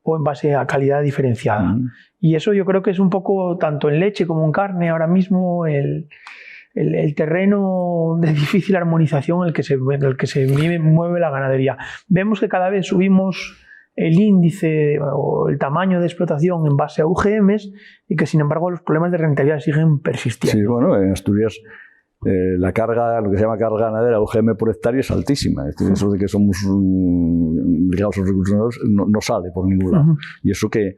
o en base a calidad diferenciada. Y eso yo creo que es un poco, tanto en leche como en carne, ahora mismo el terreno de difícil armonización en el que se mueve la ganadería. Vemos que cada vez subimos el índice o el tamaño de explotación en base a UGMs y que sin embargo los problemas de rentabilidad siguen persistiendo. Sí, bueno, en Asturias la carga, lo que se llama carga ganadera UGM por hectárea es altísima. Es decir, eso de que somos ligados a los recursos no sale por ningún lado. Y eso que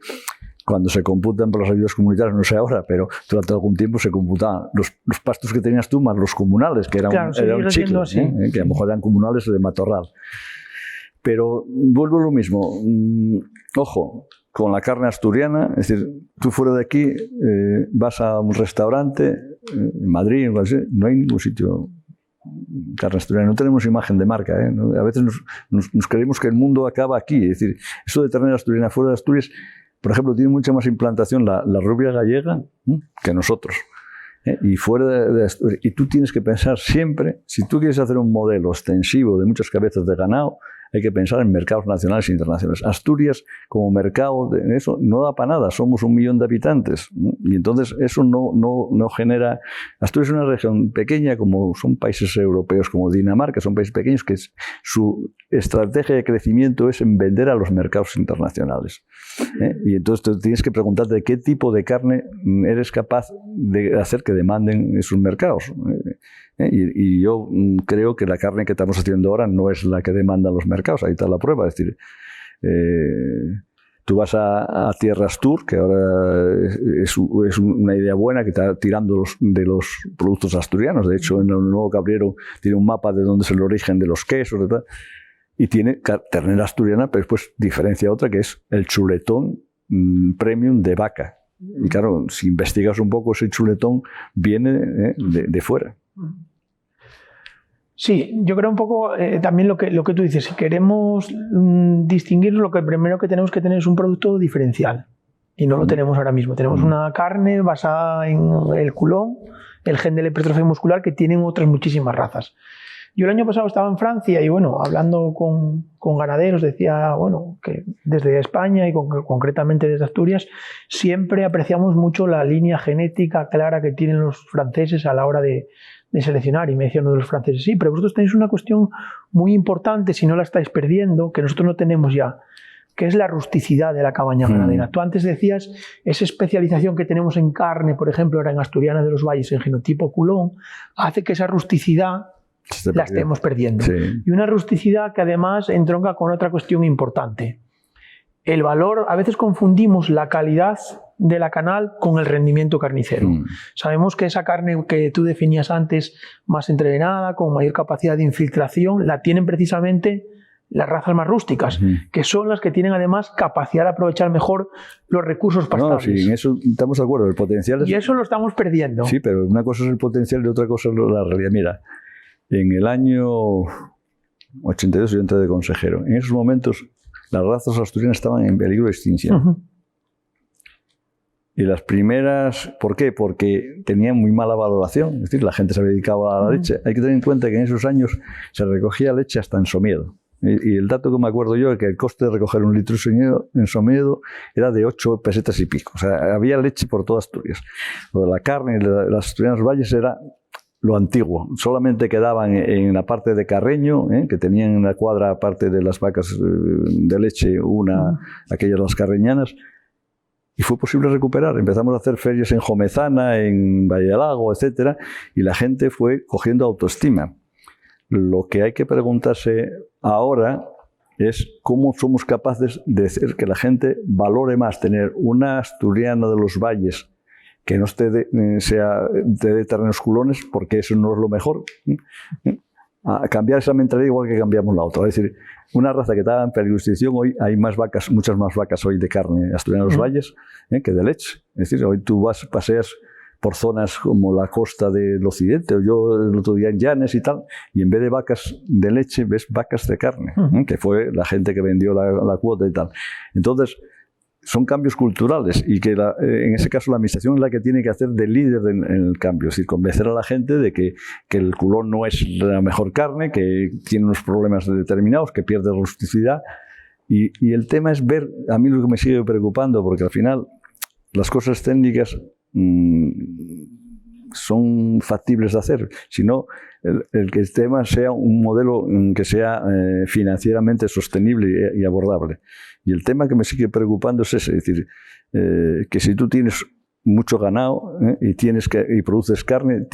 cuando se computan por las ayudas comunitarias, no sé ahora, pero durante algún tiempo se computaban los pastos que tenías tú más los comunales, que era un chicle, que a lo mejor eran comunales de matorral. Pero vuelvo a lo mismo. Ojo, con la carne asturiana, es decir, tú fuera de aquí vas a un restaurante en Madrid, no hay ningún sitio carne asturiana, no tenemos imagen de marca, ¿no? A veces nos creemos que el mundo acaba aquí, es decir, eso de ternera asturiana fuera de Asturias, por ejemplo, tiene mucha más implantación la rubia gallega que nosotros. Y fuera de Asturias. Y tú tienes que pensar siempre, si tú quieres hacer un modelo extensivo de muchas cabezas de ganado, hay que pensar en mercados nacionales e internacionales. Asturias, como mercado, eso no da para nada. Somos 1 millón de habitantes. Y entonces eso no genera... Asturias es una región pequeña, como son países europeos como Dinamarca, son países pequeños que su estrategia de crecimiento es en vender a los mercados internacionales. Y entonces tú tienes que preguntarte de qué tipo de carne eres capaz de hacer que demanden esos mercados. Y yo creo que la carne que estamos haciendo ahora no es la que demandan los mercados. Ahí está la prueba. Es decir, tú vas a Tierras Tour, que ahora es una idea buena, que está tirando de los productos asturianos. De hecho, en el nuevo Cabriero tiene un mapa de dónde es el origen de los quesos y tal. y tiene ternera asturiana, pero después diferencia otra que es el chuletón premium de vaca. Y claro, si investigas un poco, ese chuletón viene de fuera. Sí, yo creo un poco también lo que tú dices. Si queremos distinguir, lo que primero que tenemos que tener es un producto diferencial. Y no lo tenemos ahora mismo. Tenemos una carne basada en el culón, el gen de la hipertrofia muscular, que tienen otras muchísimas razas. Yo el año pasado estaba en Francia y bueno, hablando con ganaderos, decía bueno, que desde España y concretamente desde Asturias siempre apreciamos mucho la línea genética clara que tienen los franceses a la hora de seleccionar. Y me decía uno de los franceses, sí, pero vosotros tenéis una cuestión muy importante, si no la estáis perdiendo, que nosotros no tenemos ya, que es la rusticidad de la cabaña ganadera. Tú antes decías, esa especialización que tenemos en carne, por ejemplo, ahora en Asturiana de los Valles, en genotipo culón, hace que esa rusticidad la estemos perdiendo. Sí. Y una rusticidad que además entronca con otra cuestión importante. El valor, a veces confundimos la calidad de la canal con el rendimiento carnicero. Sabemos que esa carne que tú definías antes, más entrevenada, con mayor capacidad de infiltración, la tienen precisamente las razas más rústicas, que son las que tienen además capacidad de aprovechar mejor los recursos pastables. No, sí, en eso estamos de acuerdo. El potencial es... Y eso lo estamos perdiendo. Sí, pero una cosa es el potencial y otra cosa es la realidad. Mira, en el año 82 yo entré de consejero. En esos momentos las razas asturianas estaban en peligro de extinción. Y las primeras, ¿por qué? Porque tenían muy mala valoración, es decir, la gente se dedicaba a la leche. Hay que tener en cuenta que en esos años se recogía leche hasta en Somiedo. Y el dato que me acuerdo yo es que el coste de recoger un litro en Somiedo era de 8 pesetas y pico. O sea, había leche por toda Asturias. Lo de la carne y las Asturianas Valles era lo antiguo. Solamente quedaban en la parte de Carreño, que tenían en la cuadra, aparte de las vacas de leche, aquellas las carreñanas. Y fue posible recuperar. Empezamos a hacer ferias en Jomezana, en Valle del Lago, etc. Y la gente fue cogiendo autoestima. Lo que hay que preguntarse ahora es cómo somos capaces de hacer que la gente valore más tener una asturiana de los valles que no sea de terrenos culones, porque eso no es lo mejor. A cambiar esa mentalidad igual que cambiamos la otra. Es decir, una raza que estaba en peligro de extinción, hoy hay más vacas, muchas más vacas hoy de carne asturiana de los valles que de leche. Es decir, hoy tú paseas por zonas como la costa del occidente, o yo el otro día en Llanes y tal, y en vez de vacas de leche ves vacas de carne, que fue la gente que vendió la cuota y tal. Entonces, son cambios culturales y que en ese caso la administración es la que tiene que hacer de líder en el cambio, es decir, convencer a la gente de que el culón no es la mejor carne, que tiene unos problemas determinados, que pierde rusticidad. Y el tema es ver, a mí lo que me sigue preocupando, porque al final las cosas técnicas son factibles de hacer, sino el que el tema sea un modelo que sea financieramente sostenible y abordable. Y el tema que me sigue preocupando es ese, es decir, que si tú tienes mucho ganado y produces carne,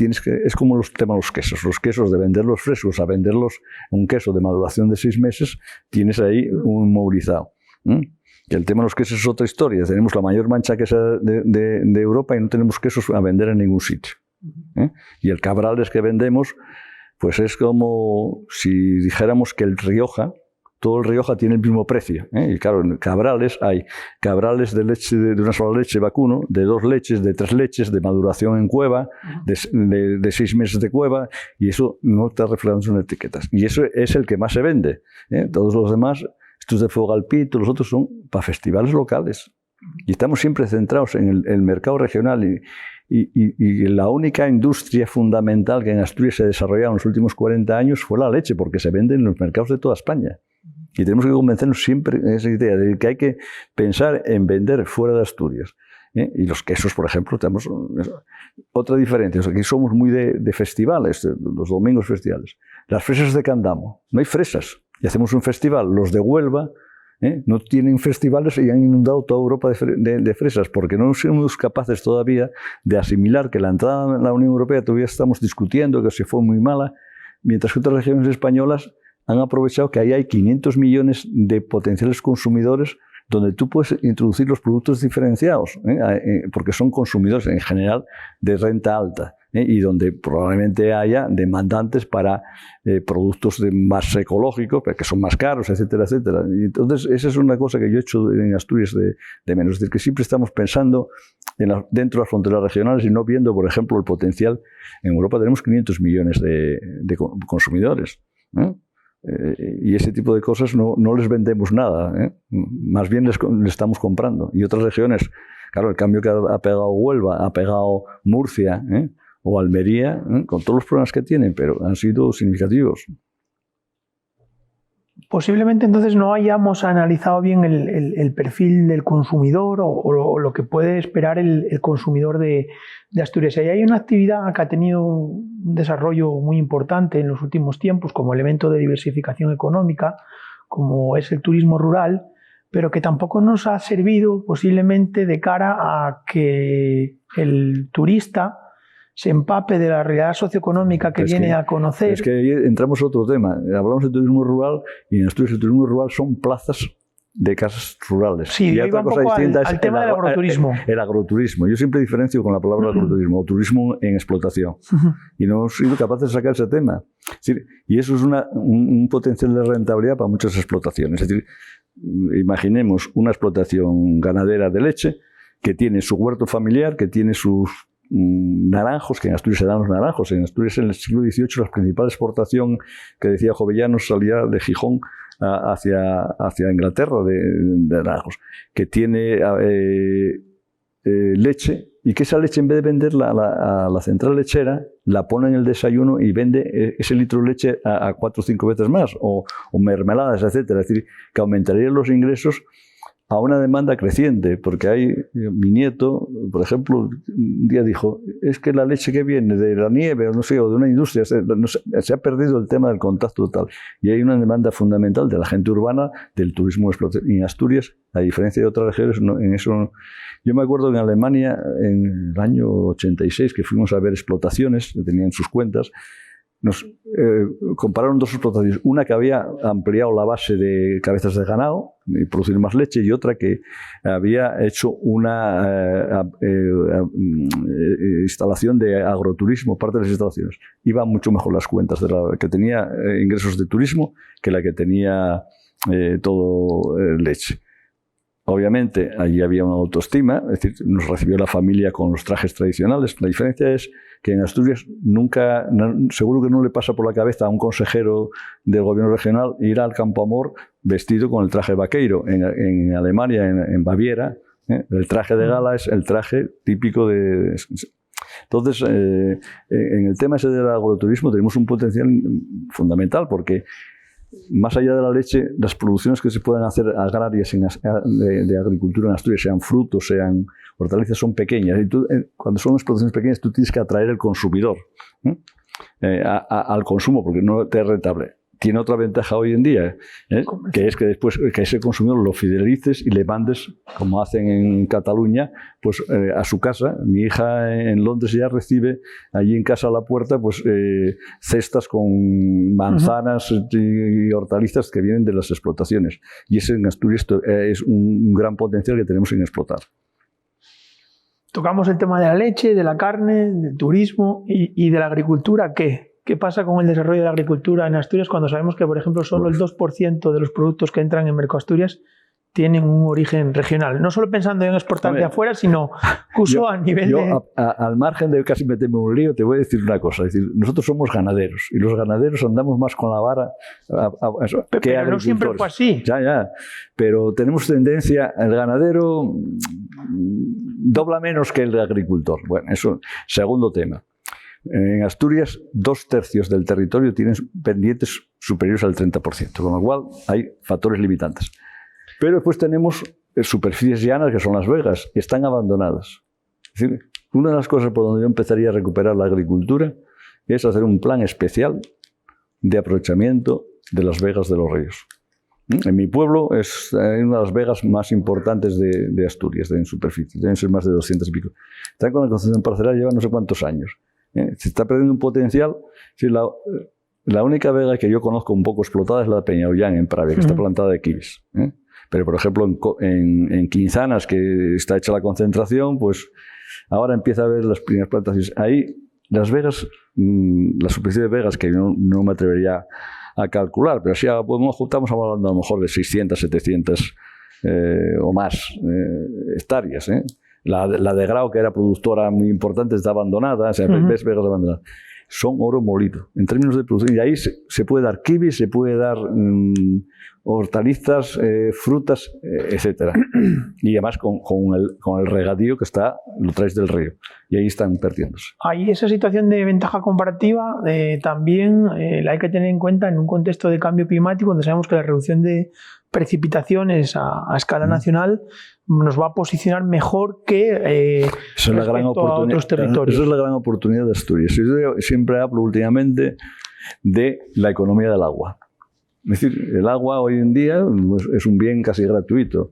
es como el tema de los quesos de venderlos frescos a venderlos un queso de maduración de 6 meses, tienes ahí un movilizado. Y el tema de los quesos es otra historia. Tenemos la mayor mancha queso de Europa y no tenemos quesos a vender en ningún sitio. Y el Cabrales que vendemos, pues es como si dijéramos que el Rioja, todo el Rioja tiene el mismo precio. Y claro, en Cabrales hay Cabrales de leche de una sola leche vacuno, de 2 leches, de 3 leches, de maduración en cueva, de 6 meses de cueva, y eso no está reflejado en etiquetas. Y eso es el que más se vende. Todos los demás, estos de Fuego al Pito, los otros son para festivales locales. Y estamos siempre centrados en el mercado regional y la única industria fundamental que en Asturias se ha desarrollado en los últimos 40 años fue la leche, porque se vende en los mercados de toda España. Y tenemos que convencernos siempre en esa idea de que hay que pensar en vender fuera de Asturias. Y los quesos, por ejemplo, tenemos otra diferencia. Aquí somos muy de festivales, los domingos festivales. Las fresas de Candamo, no hay fresas. Y hacemos un festival. Los de Huelva no tienen festivales y han inundado toda Europa de fresas, porque no somos capaces todavía de asimilar que la entrada en la Unión Europea todavía estamos discutiendo, que si fue muy mala, mientras que otras regiones españolas han aprovechado que ahí hay 500 millones de potenciales consumidores donde tú puedes introducir los productos diferenciados, porque son consumidores en general de renta alta. y donde probablemente haya demandantes para productos más ecológicos, que son más caros, etcétera, etcétera. Y entonces, esa es una cosa que yo he hecho en Asturias de menos. Es decir, que siempre estamos pensando dentro de las fronteras regionales y no viendo, por ejemplo, el potencial. En Europa tenemos 500 millones de consumidores, y ese tipo de cosas no les vendemos nada, más bien les estamos comprando. Y otras regiones, claro, el cambio que ha pegado Huelva, ha pegado Murcia, o Almería, con todos los problemas que tienen, pero han sido significativos. Posiblemente entonces no hayamos analizado bien el perfil del consumidor o lo que puede esperar el consumidor de Asturias. Y hay una actividad que ha tenido un desarrollo muy importante en los últimos tiempos como elemento de diversificación económica, como es el turismo rural, pero que tampoco nos ha servido posiblemente de cara a que el turista se empape de la realidad socioeconómica que viene a conocer. Es que ahí entramos a otro tema. Hablamos de turismo rural y en Asturias el turismo rural son plazas de casas rurales. Sí, y otra cosa distinta al tema del agroturismo. El agroturismo. Yo siempre diferencio con la palabra agroturismo, o turismo en explotación. Y no hemos sido capaces de sacar ese tema. Es decir, y eso es un potencial de rentabilidad para muchas explotaciones. Es decir, imaginemos una explotación ganadera de leche que tiene su huerto familiar, que tiene sus naranjos, que en Asturias se dan los naranjos. En Asturias en el siglo XVIII la principal exportación que decía Jovellanos salía de Gijón hacia Inglaterra de naranjos, que tiene leche, y que esa leche en vez de venderla a la central lechera la pone en el desayuno y vende ese litro de leche a 4 o 5 veces más, o mermeladas, etcétera. Es decir, que aumentarían los ingresos a una demanda creciente, porque mi nieto, por ejemplo, un día dijo, es que la leche que viene de la nieve, o no sé, o de una industria, se ha perdido el tema del contacto total. Y hay una demanda fundamental de la gente urbana del turismo de explotación. Y en Asturias, a diferencia de otras regiones, en eso. Yo me acuerdo en Alemania, en el año 86, que fuimos a ver explotaciones que tenían sus cuentas. Nos compararon dos explotaciones, una que había ampliado la base de cabezas de ganado y producir más leche, y otra que había hecho una instalación de agroturismo, parte de las instalaciones. Iban mucho mejor las cuentas de la que tenía ingresos de turismo que la que tenía todo leche. Obviamente allí había una autoestima, es decir, nos recibió la familia con los trajes tradicionales. La diferencia es que en Asturias nunca, seguro que no le pasa por la cabeza a un consejero del gobierno regional ir al Campo Amor vestido con el traje vaqueiro. En Alemania, en Baviera, el traje de gala es el traje típico de... Entonces, en el tema ese del agroturismo tenemos un potencial fundamental, porque más allá de la leche, las producciones que se pueden hacer agrarias de agricultura en Asturias, sean frutos, sean hortalizas, son pequeñas. Y cuando son explotaciones pequeñas, tú tienes que atraer el consumidor al consumo, porque no te es rentable. Tiene otra ventaja hoy en día, que es que después que ese consumidor lo fidelices y le mandes, como hacen en Cataluña, pues a su casa. Mi hija en Londres ya recibe allí en casa a la puerta pues cestas con manzanas y hortalizas que vienen de las explotaciones. Y ese en Asturias es un gran potencial que tenemos sin explotar. Tocamos el tema de la leche, de la carne, del turismo y de la agricultura. ¿Qué pasa con el desarrollo de la agricultura en Asturias cuando sabemos que, por ejemplo, solo el 2% de los productos que entran en Mercoasturias tienen un origen regional? No solo pensando en exportar de afuera, sino incluso a nivel de... Al margen de casi meterme en un lío, te voy a decir una cosa. Es decir, nosotros somos ganaderos y los ganaderos andamos más con la vara que pero no siempre fue así. Ya. Pero tenemos tendencia, el ganadero dobla menos que el agricultor. Bueno, eso, segundo tema. En Asturias, 2/3 del territorio tienen pendientes superiores al 30%, con lo cual hay factores limitantes. Pero después tenemos superficies llanas, que son las vegas, que están abandonadas. Es decir, una de las cosas por donde yo empezaría a recuperar la agricultura es hacer un plan especial de aprovechamiento de las vegas de los ríos. En mi pueblo es una de las vegas más importantes de Asturias, en superficie. Deben ser más de 200 y pico. Están con la concesión parcelar, llevan no sé cuántos años. Se está perdiendo un potencial. Sí, la única vega que yo conozco un poco explotada es la de Peñaullán, en Pravia, que está plantada de kiwis. Pero, por ejemplo, en Quinzanas, que está hecha la concentración, pues ahora empieza a haber las primeras plantaciones. Ahí Las vegas, la superficie de vegas, que no me atrevería a calcular, pero si estamos hablando a lo mejor de 600, 700 o más hectáreas. La de Grau, que era productora muy importante, está abandonada, o sea, ves vegas abandonadas. Son oro molido, en términos de producción. Y ahí se puede dar kiwi, se puede dar hortalizas, frutas, etcétera. Y además con el regadío que lo traes del río. Y ahí están perdiéndose. Ahí esa situación de ventaja comparativa también la hay que tener en cuenta en un contexto de cambio climático, donde sabemos que la reducción de precipitaciones a escala nacional nos va a posicionar mejor que respecto a otros territorios. Esa es la gran oportunidad de Asturias. Yo siempre hablo últimamente de la economía del agua. Es decir, el agua hoy en día es un bien casi gratuito.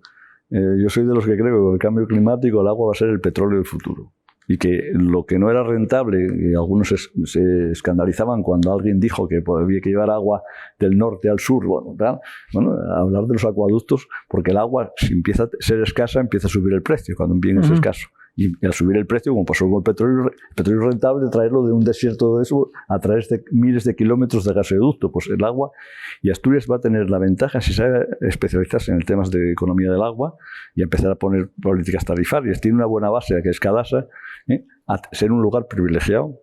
Yo soy de los que creo que con el cambio climático el agua va a ser el petróleo del futuro. Y que lo que no era rentable, y algunos se escandalizaban cuando alguien dijo que había que llevar agua del norte al sur, hablar de los acueductos, porque el agua, si empieza a ser escasa, empieza a subir el precio cuando un bien es escaso. Y al subir el precio, como pasó con el petróleo es rentable traerlo de un desierto de eso a través de miles de kilómetros de gasoducto. Pues el agua, y Asturias va a tener la ventaja, si sabe especializarse en temas de economía del agua y empezar a poner políticas tarifarias. Tiene una buena base, que es Cadasa, a ser un lugar privilegiado.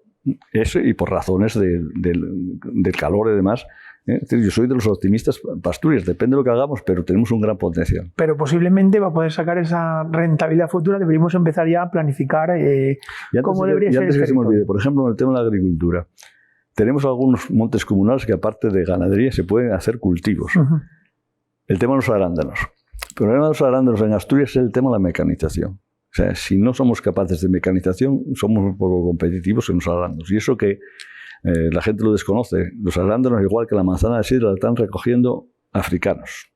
Eso, y por razones del calor y demás. Es decir, yo soy de los optimistas para Asturias, depende de lo que hagamos, pero tenemos un gran potencial. Pero posiblemente para poder sacar esa rentabilidad futura deberíamos empezar ya a planificar cómo debería ser este territorio. Por ejemplo, en el tema de la agricultura, tenemos algunos montes comunales que aparte de ganadería se pueden hacer cultivos. El tema de los arándanos. El problema de los arándanos en Asturias es el tema de la mecanización. O sea, si no somos capaces de mecanización, somos un poco competitivos en los arándanos. Y eso que la gente lo desconoce. Los arándanos, igual que la manzana de sidra, la están recogiendo africanos.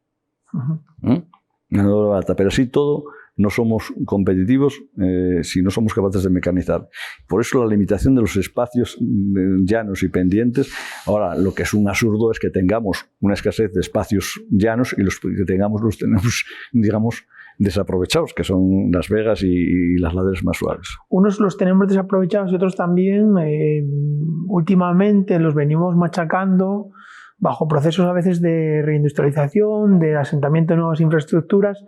Pero así todo, no somos competitivos si no somos capaces de mecanizar. Por eso la limitación de los espacios llanos y pendientes. Ahora, lo que es un absurdo es que tengamos una escasez de espacios llanos y los que tengamos los tenemos, digamos, desaprovechados, que son las vegas y las laderas más suaves. Unos los tenemos desaprovechados y otros también últimamente los venimos machacando bajo procesos a veces de reindustrialización, de asentamiento de nuevas infraestructuras,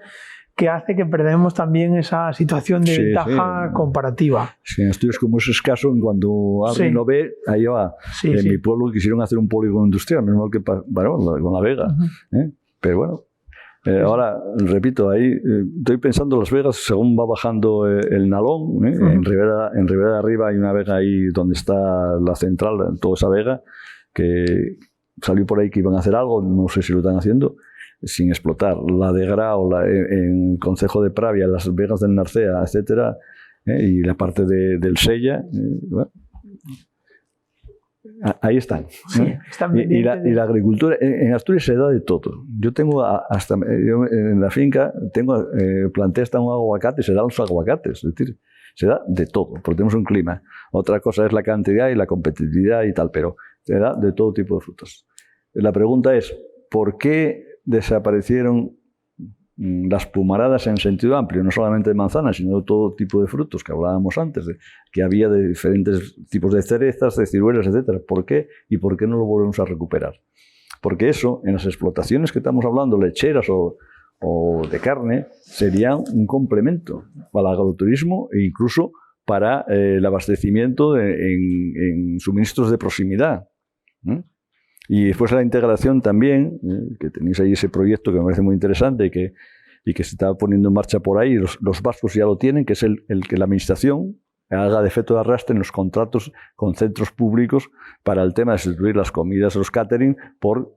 que hace que perdamos también esa situación de ventaja comparativa. Sí, en Asturias, como es escaso, en cuanto alguien lo ve, ahí va. En mi pueblo quisieron hacer un polígono industrial, menos mal que con la Vega. Pero bueno. Ahora, repito, ahí estoy pensando Las Vegas, según va bajando el Nalón, en Ribera de Arriba hay una vega ahí donde está la central, toda esa vega, que salió por ahí que iban a hacer algo, no sé si lo están haciendo, sin explotar. La de Grau, en el concejo de Pravia, las vegas del Narcea, etcétera, y la parte del Sella, bueno, ahí están. Y la agricultura en Asturias se da de todo. Yo tengo yo en la finca planté hasta un aguacate, se dan los aguacates, es decir, se da de todo, porque tenemos un clima. Otra cosa es la cantidad y la competitividad y tal, pero se da de todo tipo de frutas. La pregunta es, ¿por qué desaparecieron las plumaradas en sentido amplio, no solamente de manzanas, sino de todo tipo de frutos que hablábamos antes, que había de diferentes tipos de cerezas, de ciruelas, etcétera? ¿Por qué? ¿Y por qué no lo volvemos a recuperar? Porque eso, en las explotaciones que estamos hablando, lecheras o de carne, sería un complemento para el agroturismo e incluso para el abastecimiento en suministros de proximidad. Y después la integración también, que tenéis ahí ese proyecto que me parece muy interesante y que se está poniendo en marcha por ahí, los vascos ya lo tienen, que es el que la administración haga de efecto de arrastre en los contratos con centros públicos para el tema de sustituir las comidas, los catering, por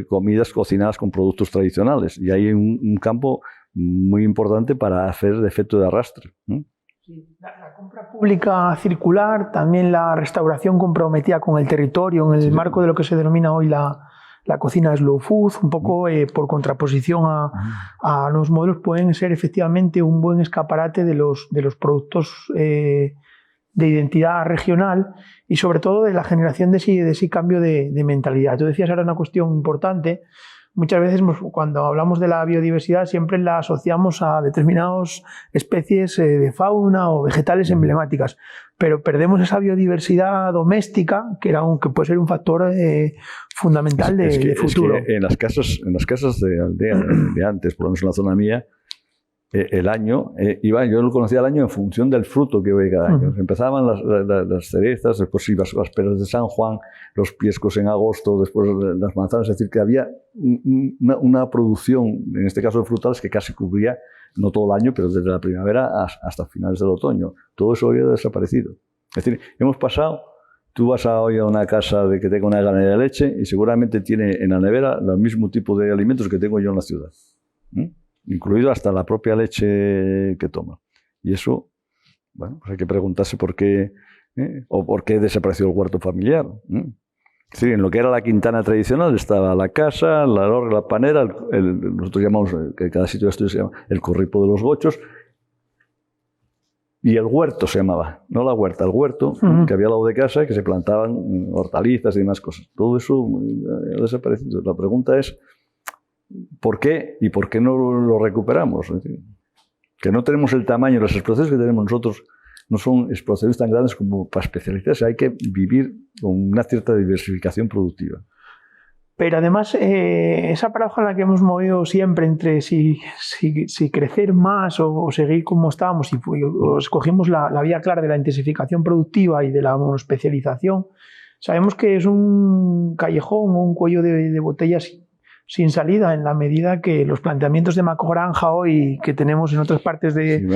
comidas cocinadas con productos tradicionales. Y hay un campo muy importante para hacer de efecto de arrastre. La compra pública circular, también la restauración comprometida con el territorio en el marco de lo que se denomina hoy la cocina slow food, un poco por contraposición a los modelos, pueden ser efectivamente un buen escaparate de los productos de identidad regional y sobre todo de la generación de ese cambio de mentalidad. Tú decías ahora una cuestión importante, muchas veces cuando hablamos de la biodiversidad siempre la asociamos a determinadas especies de fauna o vegetales emblemáticas, pero perdemos esa biodiversidad doméstica que puede ser un factor fundamental de futuro. Es que en las casas de aldea de antes, por lo menos en la zona mía, el año, yo lo conocía el año en función del fruto que iba cada año. Empezaban las cerezas, después ibas las peras de San Juan, los piescos en agosto, después las manzanas, es decir, que había una producción, en este caso de frutales, que casi cubría, no todo el año, pero desde la primavera hasta finales del otoño. Todo eso había desaparecido. Es decir, hemos pasado, tú vas hoy a una casa que tenga una ganadería de leche y seguramente tiene en la nevera el mismo tipo de alimentos que tengo yo en la ciudad. Incluido hasta la propia leche que toma. Y eso, bueno, pues hay que preguntarse por qué, o por qué desapareció el huerto familiar. Es decir, en lo que era la quintana tradicional estaba la casa, la lorga, la panera, nosotros llamamos, que cada sitio de estudio se llama el corripo de los gochos, y el huerto se llamaba, no la huerta, el huerto, que había al lado de casa, que se plantaban hortalizas y demás cosas. Todo eso ha desaparecido. La pregunta es, ¿por qué y por qué no lo recuperamos? Es decir, que no tenemos el tamaño, las explotaciones que tenemos nosotros no son explotaciones tan grandes como para especializarse. Hay que vivir con una cierta diversificación productiva. Pero además, esa paradoja en la que hemos movido siempre entre si crecer más o seguir como estábamos, y escogimos la vía clara de la intensificación productiva y de la monoespecialización, sabemos que es un callejón o un cuello de botella sin salida, en la medida que los planteamientos de macrogranja hoy que tenemos en otras partes de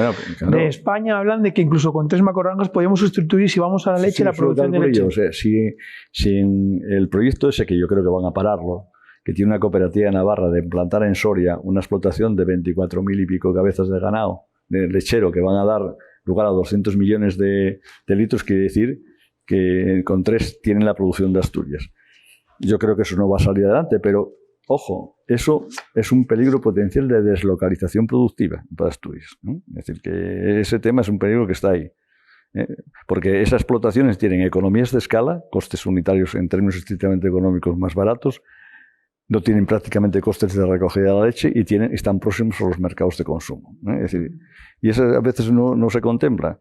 España hablan de que incluso con 3 macrogranjas podemos sustituir, si vamos a la leche, la producción de leche. O sea, si en el proyecto ese, que yo creo que van a pararlo, que tiene una cooperativa de Navarra de implantar en Soria una explotación de 24.000 y pico cabezas de ganado, de lechero, que van a dar lugar a 200 millones de litros, quiere decir que con 3 tienen la producción de Asturias. Yo creo que eso no va a salir adelante, pero ojo, eso es un peligro potencial de deslocalización productiva para Asturias, ¿no? Es decir, que ese tema es un peligro que está ahí. Porque esas explotaciones tienen economías de escala, costes unitarios en términos estrictamente económicos más baratos, no tienen prácticamente costes de recogida de la leche y están próximos a los mercados de consumo. Es decir, y eso a veces no se contempla.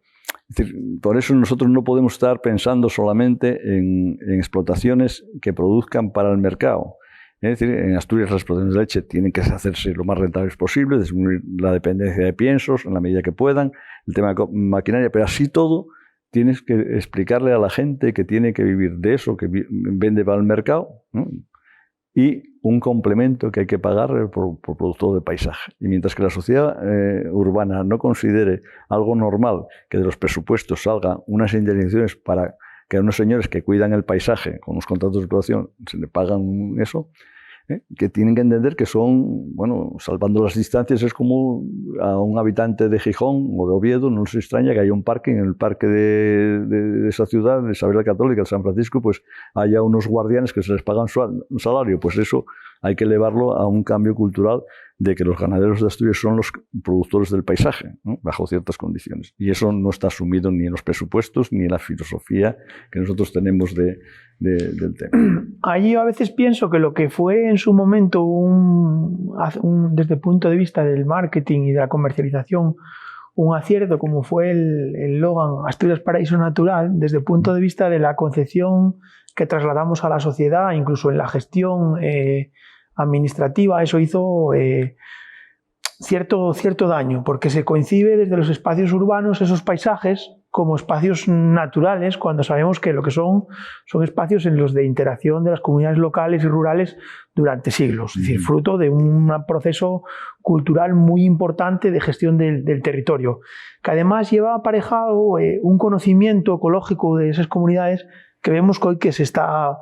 Es decir, por eso nosotros no podemos estar pensando solamente en explotaciones que produzcan para el mercado. Es decir, en Asturias las explotaciones de leche tienen que hacerse lo más rentables posible, disminuir la dependencia de piensos en la medida que puedan, el tema de maquinaria, pero así todo tienes que explicarle a la gente que tiene que vivir de eso que vende para el mercado, ¿no? Y un complemento que hay que pagar por producto de paisaje. Y mientras que la sociedad urbana no considere algo normal que de los presupuestos salgan unas indemnizaciones para que a unos señores que cuidan el paisaje con los contratos de explotación se le pagan eso, que tienen que entender que son, bueno, salvando las distancias, es como a un habitante de Gijón o de Oviedo, no les extraña que haya un parque, en el parque de esa ciudad, de Isabel la Católica, de San Francisco, pues haya unos guardianes que se les pagan un salario. Pues eso hay que elevarlo a un cambio cultural de que los ganaderos de Asturias son los productores del paisaje, ¿no? Bajo ciertas condiciones. Y eso no está asumido ni en los presupuestos ni en la filosofía que nosotros tenemos del tema. Allí yo a veces pienso que lo que fue en su momento desde el punto de vista del marketing y de la comercialización, un acierto, como fue el Logan Asturias Paraíso Natural, desde el punto de vista de la concepción que trasladamos a la sociedad, incluso en la gestión administrativa, eso hizo cierto daño, porque se concibe desde los espacios urbanos esos paisajes como espacios naturales, cuando sabemos que lo que son espacios en los de interacción de las comunidades locales y rurales durante siglos, es decir, fruto de un proceso cultural muy importante de gestión del territorio, que además lleva aparejado un conocimiento ecológico de esas comunidades que vemos que hoy que se está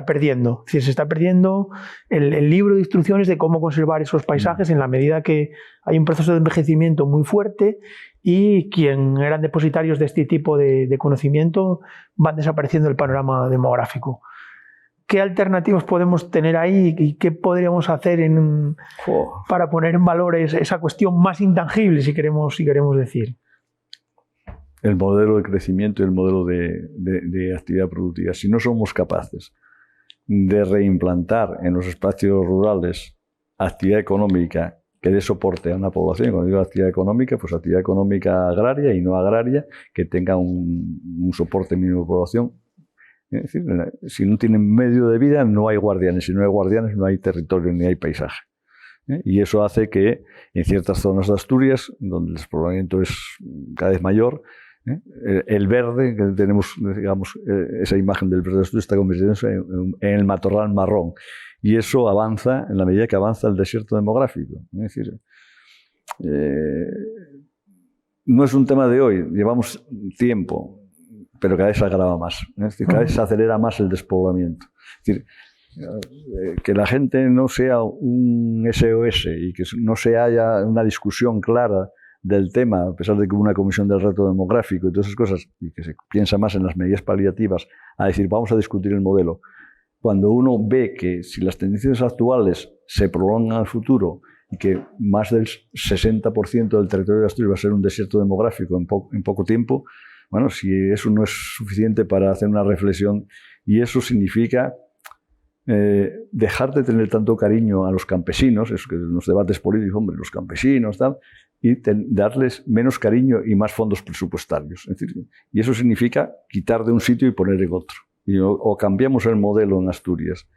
perdiendo. Es decir, se está perdiendo el libro de instrucciones de cómo conservar esos paisajes en la medida que hay un proceso de envejecimiento muy fuerte y quien eran depositarios de este tipo de conocimiento van desapareciendo del panorama demográfico. ¿Qué alternativas podemos tener ahí y qué podríamos hacer para poner en valor esa cuestión más intangible, si queremos decir? El modelo de crecimiento y el modelo de actividad productiva. Si no somos capaces de reimplantar en los espacios rurales actividad económica que dé soporte a una población. Cuando digo actividad económica, pues actividad económica agraria y no agraria, que tenga un soporte mínimo de población. Es decir, si no tienen medio de vida, no hay guardianes. Si no hay guardianes, no hay territorio ni hay paisaje. Y eso hace que en ciertas zonas de Asturias, donde el despoblamiento es cada vez mayor, el verde, que tenemos, digamos, esa imagen del verde de Asturias, está convirtiéndose en el matorral marrón. Y eso avanza en la medida que avanza el desierto demográfico. Es decir, no es un tema de hoy, llevamos tiempo, pero cada vez se agrava más. Es decir, cada vez se acelera más el despoblamiento. Es decir, que la gente no sea un SOS y que no se haya una discusión clara del tema, a pesar de que hubo una comisión del reto demográfico y todas esas cosas, y que se piensa más en las medidas paliativas, a decir, vamos a discutir el modelo. Cuando uno ve que si las tendencias actuales se prolongan al futuro y que más del 60% del territorio de Asturias va a ser un desierto demográfico en poco tiempo, bueno, si eso no es suficiente para hacer una reflexión, y eso significa dejar de tener tanto cariño a los campesinos, eso que en los debates políticos, hombre, los campesinos, tal, y darles menos cariño y más fondos presupuestarios. Es decir, y eso significa quitar de un sitio y poner en otro. Y o cambiamos el modelo en Asturias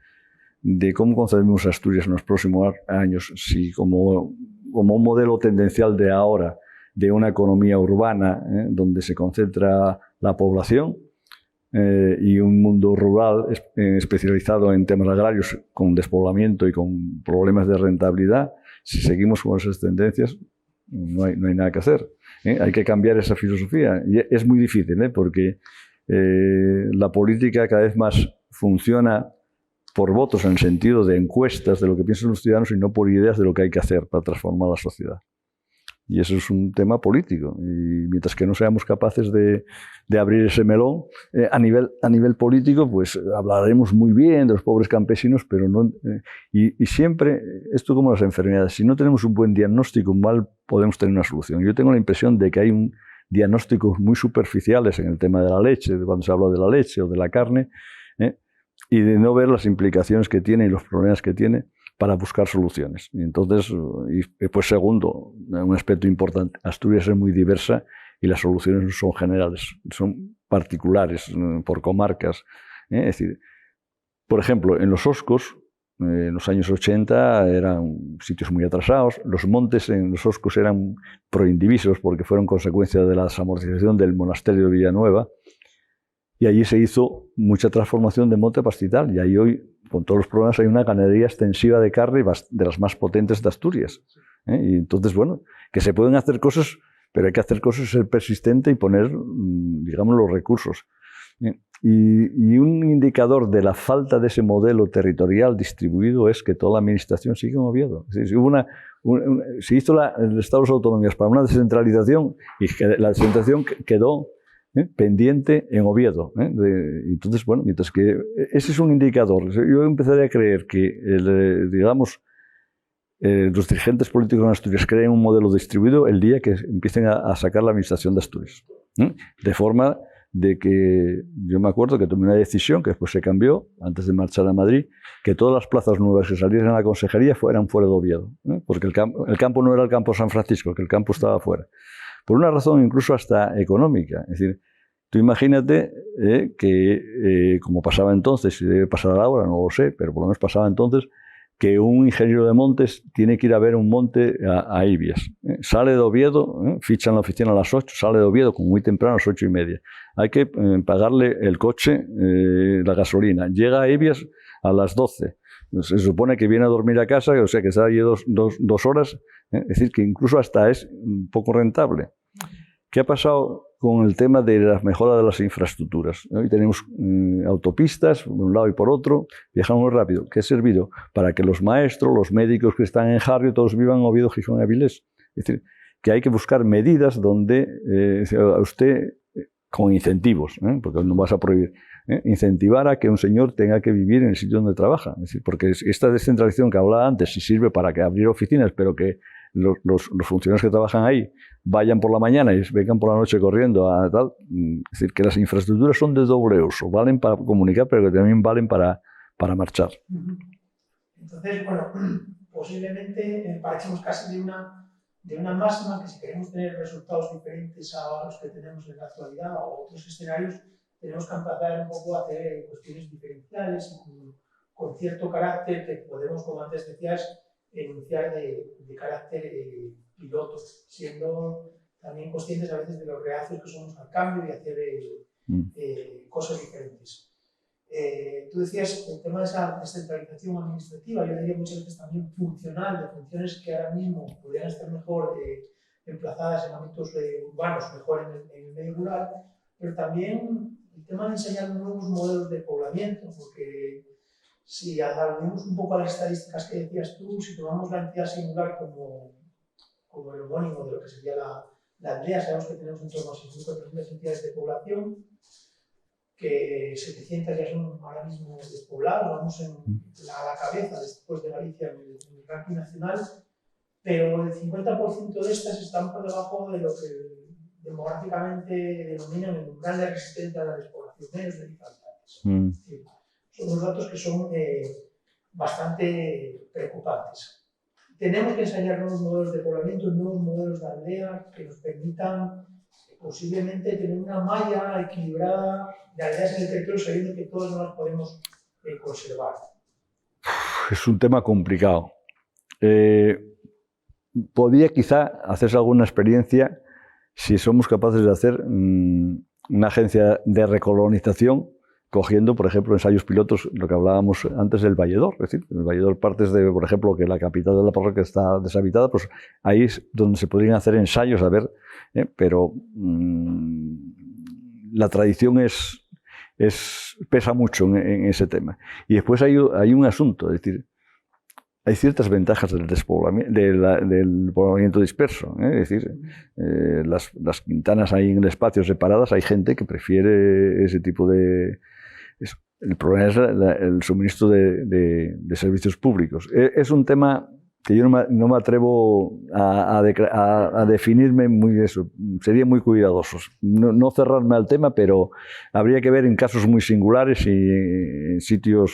de cómo concebimos Asturias en los próximos años, si como un modelo tendencial de ahora, de una economía urbana donde se concentra la población, y un mundo rural especializado en temas agrarios con despoblamiento y con problemas de rentabilidad. Si seguimos con esas tendencias, no hay nada que hacer. Hay que cambiar esa filosofía. Y es muy difícil, porque la política cada vez más funciona por votos en el sentido de encuestas de lo que piensan los ciudadanos y no por ideas de lo que hay que hacer para transformar la sociedad. Y eso es un tema político. Y mientras que no seamos capaces de abrir ese melón, a nivel político, pues hablaremos muy bien de los pobres campesinos, pero no. Y siempre, esto como las enfermedades, si no tenemos un buen diagnóstico, mal podemos tener una solución. Yo tengo la impresión de que hay diagnósticos muy superficiales en el tema de la leche, cuando se habla de la leche o de la carne, y de no ver las implicaciones que tiene y los problemas que tiene para buscar soluciones. Y entonces, pues segundo, un aspecto importante, Asturias es muy diversa y las soluciones no son generales, son particulares, por comarcas. Es decir, por ejemplo, en los Oscos, en los años 80 eran sitios muy atrasados, los montes en los Oscos eran proindivisos porque fueron consecuencia de la desamortización del monasterio de Villanueva, y allí se hizo mucha transformación de monte a pastizal, y ahí hoy, con todos los problemas, hay una ganadería extensiva de carne de las más potentes de Asturias. Y entonces, bueno, que se pueden hacer cosas, pero hay que hacer cosas, ser persistente y poner, digamos, los recursos. Y un indicador de la falta de ese modelo territorial distribuido es que toda la administración sigue en Oviedo. Es decir, se hizo el Estado de las Autonomías para una descentralización y la descentralización quedó pendiente en Oviedo. Entonces, bueno, mientras que ese es un indicador. Yo empezaría a creer que, digamos, los dirigentes políticos en Asturias creen un modelo distribuido el día que empiecen a sacar la administración de Asturias. De forma de que yo me acuerdo que tomé una decisión que después se cambió, antes de marchar a Madrid, que todas las plazas nuevas que salieran a la consejería fueran fuera de Oviedo, porque el campo no era el campo San Francisco, que el campo estaba fuera. Por una razón incluso hasta económica. Es decir, tú imagínate que, como pasaba entonces, si debe pasar ahora, no lo sé, pero por lo menos pasaba entonces, que un ingeniero de montes tiene que ir a ver un monte a Ibias. Sale de Oviedo, ficha en la oficina a las 8, sale de Oviedo como muy temprano a las 8:30. Hay que pagarle el coche, la gasolina. Llega a Ibias a las 12. Se supone que viene a dormir a casa, o sea que está allí dos horas. Es decir, que incluso hasta es un poco rentable. ¿Qué ha pasado con el tema de la mejora de las infraestructuras? Hoy tenemos autopistas, por un lado y por otro, viajamos muy rápido. ¿Qué ha servido? Para que los maestros, los médicos que están en Jarrio, todos vivan en Oviedo, Gijón y Avilés. Es decir, que hay que buscar medidas donde a usted, con incentivos, porque no vas a prohibir, incentivar a que un señor tenga que vivir en el sitio donde trabaja. Es decir, porque esta descentralización que hablaba antes, si sirve para que abrir oficinas, pero que los funcionarios que trabajan ahí vayan por la mañana y vengan por la noche corriendo a tal. Es decir, que las infraestructuras son de doble uso, valen para comunicar, pero que también valen para para marchar. Entonces, bueno, posiblemente partimos casi de una máxima que si queremos tener resultados diferentes a los que tenemos en la actualidad o otros escenarios, tenemos que empezar un poco a hacer cuestiones diferenciales con cierto carácter que podemos, como antes decías, enunciar de carácter piloto, siendo también conscientes a veces de los reacios que somos al cambio y hacer cosas diferentes. Tú decías el tema de esa descentralización administrativa, yo diría muchas veces también funcional, de funciones que ahora mismo podrían estar mejor emplazadas en ámbitos urbanos, mejor en el medio rural, pero también el tema de enseñar nuevos modelos de poblamiento, porque si aludimos un poco a las estadísticas que decías tú, si tomamos la entidad singular como el homónimo de lo que sería la aldea, sabemos que tenemos en torno a 6.400 entidades de población, que 700 ya son ahora mismo despoblados, vamos a la cabeza después de Galicia en el ranking nacional, pero el 50% de estas están por debajo de lo que demográficamente denominan el umbral de resistencia a la despoblación, menos de 10 habitantes. Son unos datos que son bastante preocupantes. Tenemos que ensayar nuevos modelos de poblamiento, nuevos modelos de aldea que nos permitan posiblemente tener una malla equilibrada de aldeas en el territorio, sabiendo que todas no las podemos conservar. Es un tema complicado. Podría quizá hacerse alguna experiencia si somos capaces de hacer una agencia de recolonización, cogiendo, por ejemplo, ensayos pilotos, lo que hablábamos antes del Valledor. Es decir, en el Valledor partes de, por ejemplo, que la capital de la parroquia está deshabitada, pues ahí es donde se podrían hacer ensayos, a ver, pero la tradición pesa mucho en ese tema. Y después hay un asunto, es decir, hay ciertas ventajas del despoblamiento, del poblamiento disperso. Es decir, las quintanas ahí en espacios separadas, hay gente que prefiere ese tipo de... Eso. El problema es el suministro de servicios públicos. Es un tema que yo no me atrevo a definirme muy eso. Sería muy cuidadosos. No cerrarme al tema, pero habría que ver en casos muy singulares y en sitios...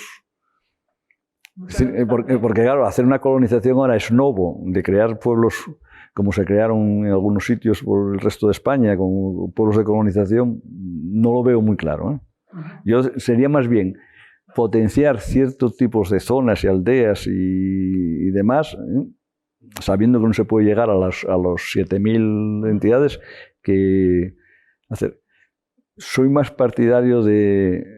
Porque claro, hacer una colonización ahora es novo, de crear pueblos como se crearon en algunos sitios por el resto de España, con pueblos de colonización, no lo veo muy claro. Yo sería más bien potenciar ciertos tipos de zonas y aldeas y demás, sabiendo que no se puede llegar a los 7.000 entidades, que hacer. Soy más partidario de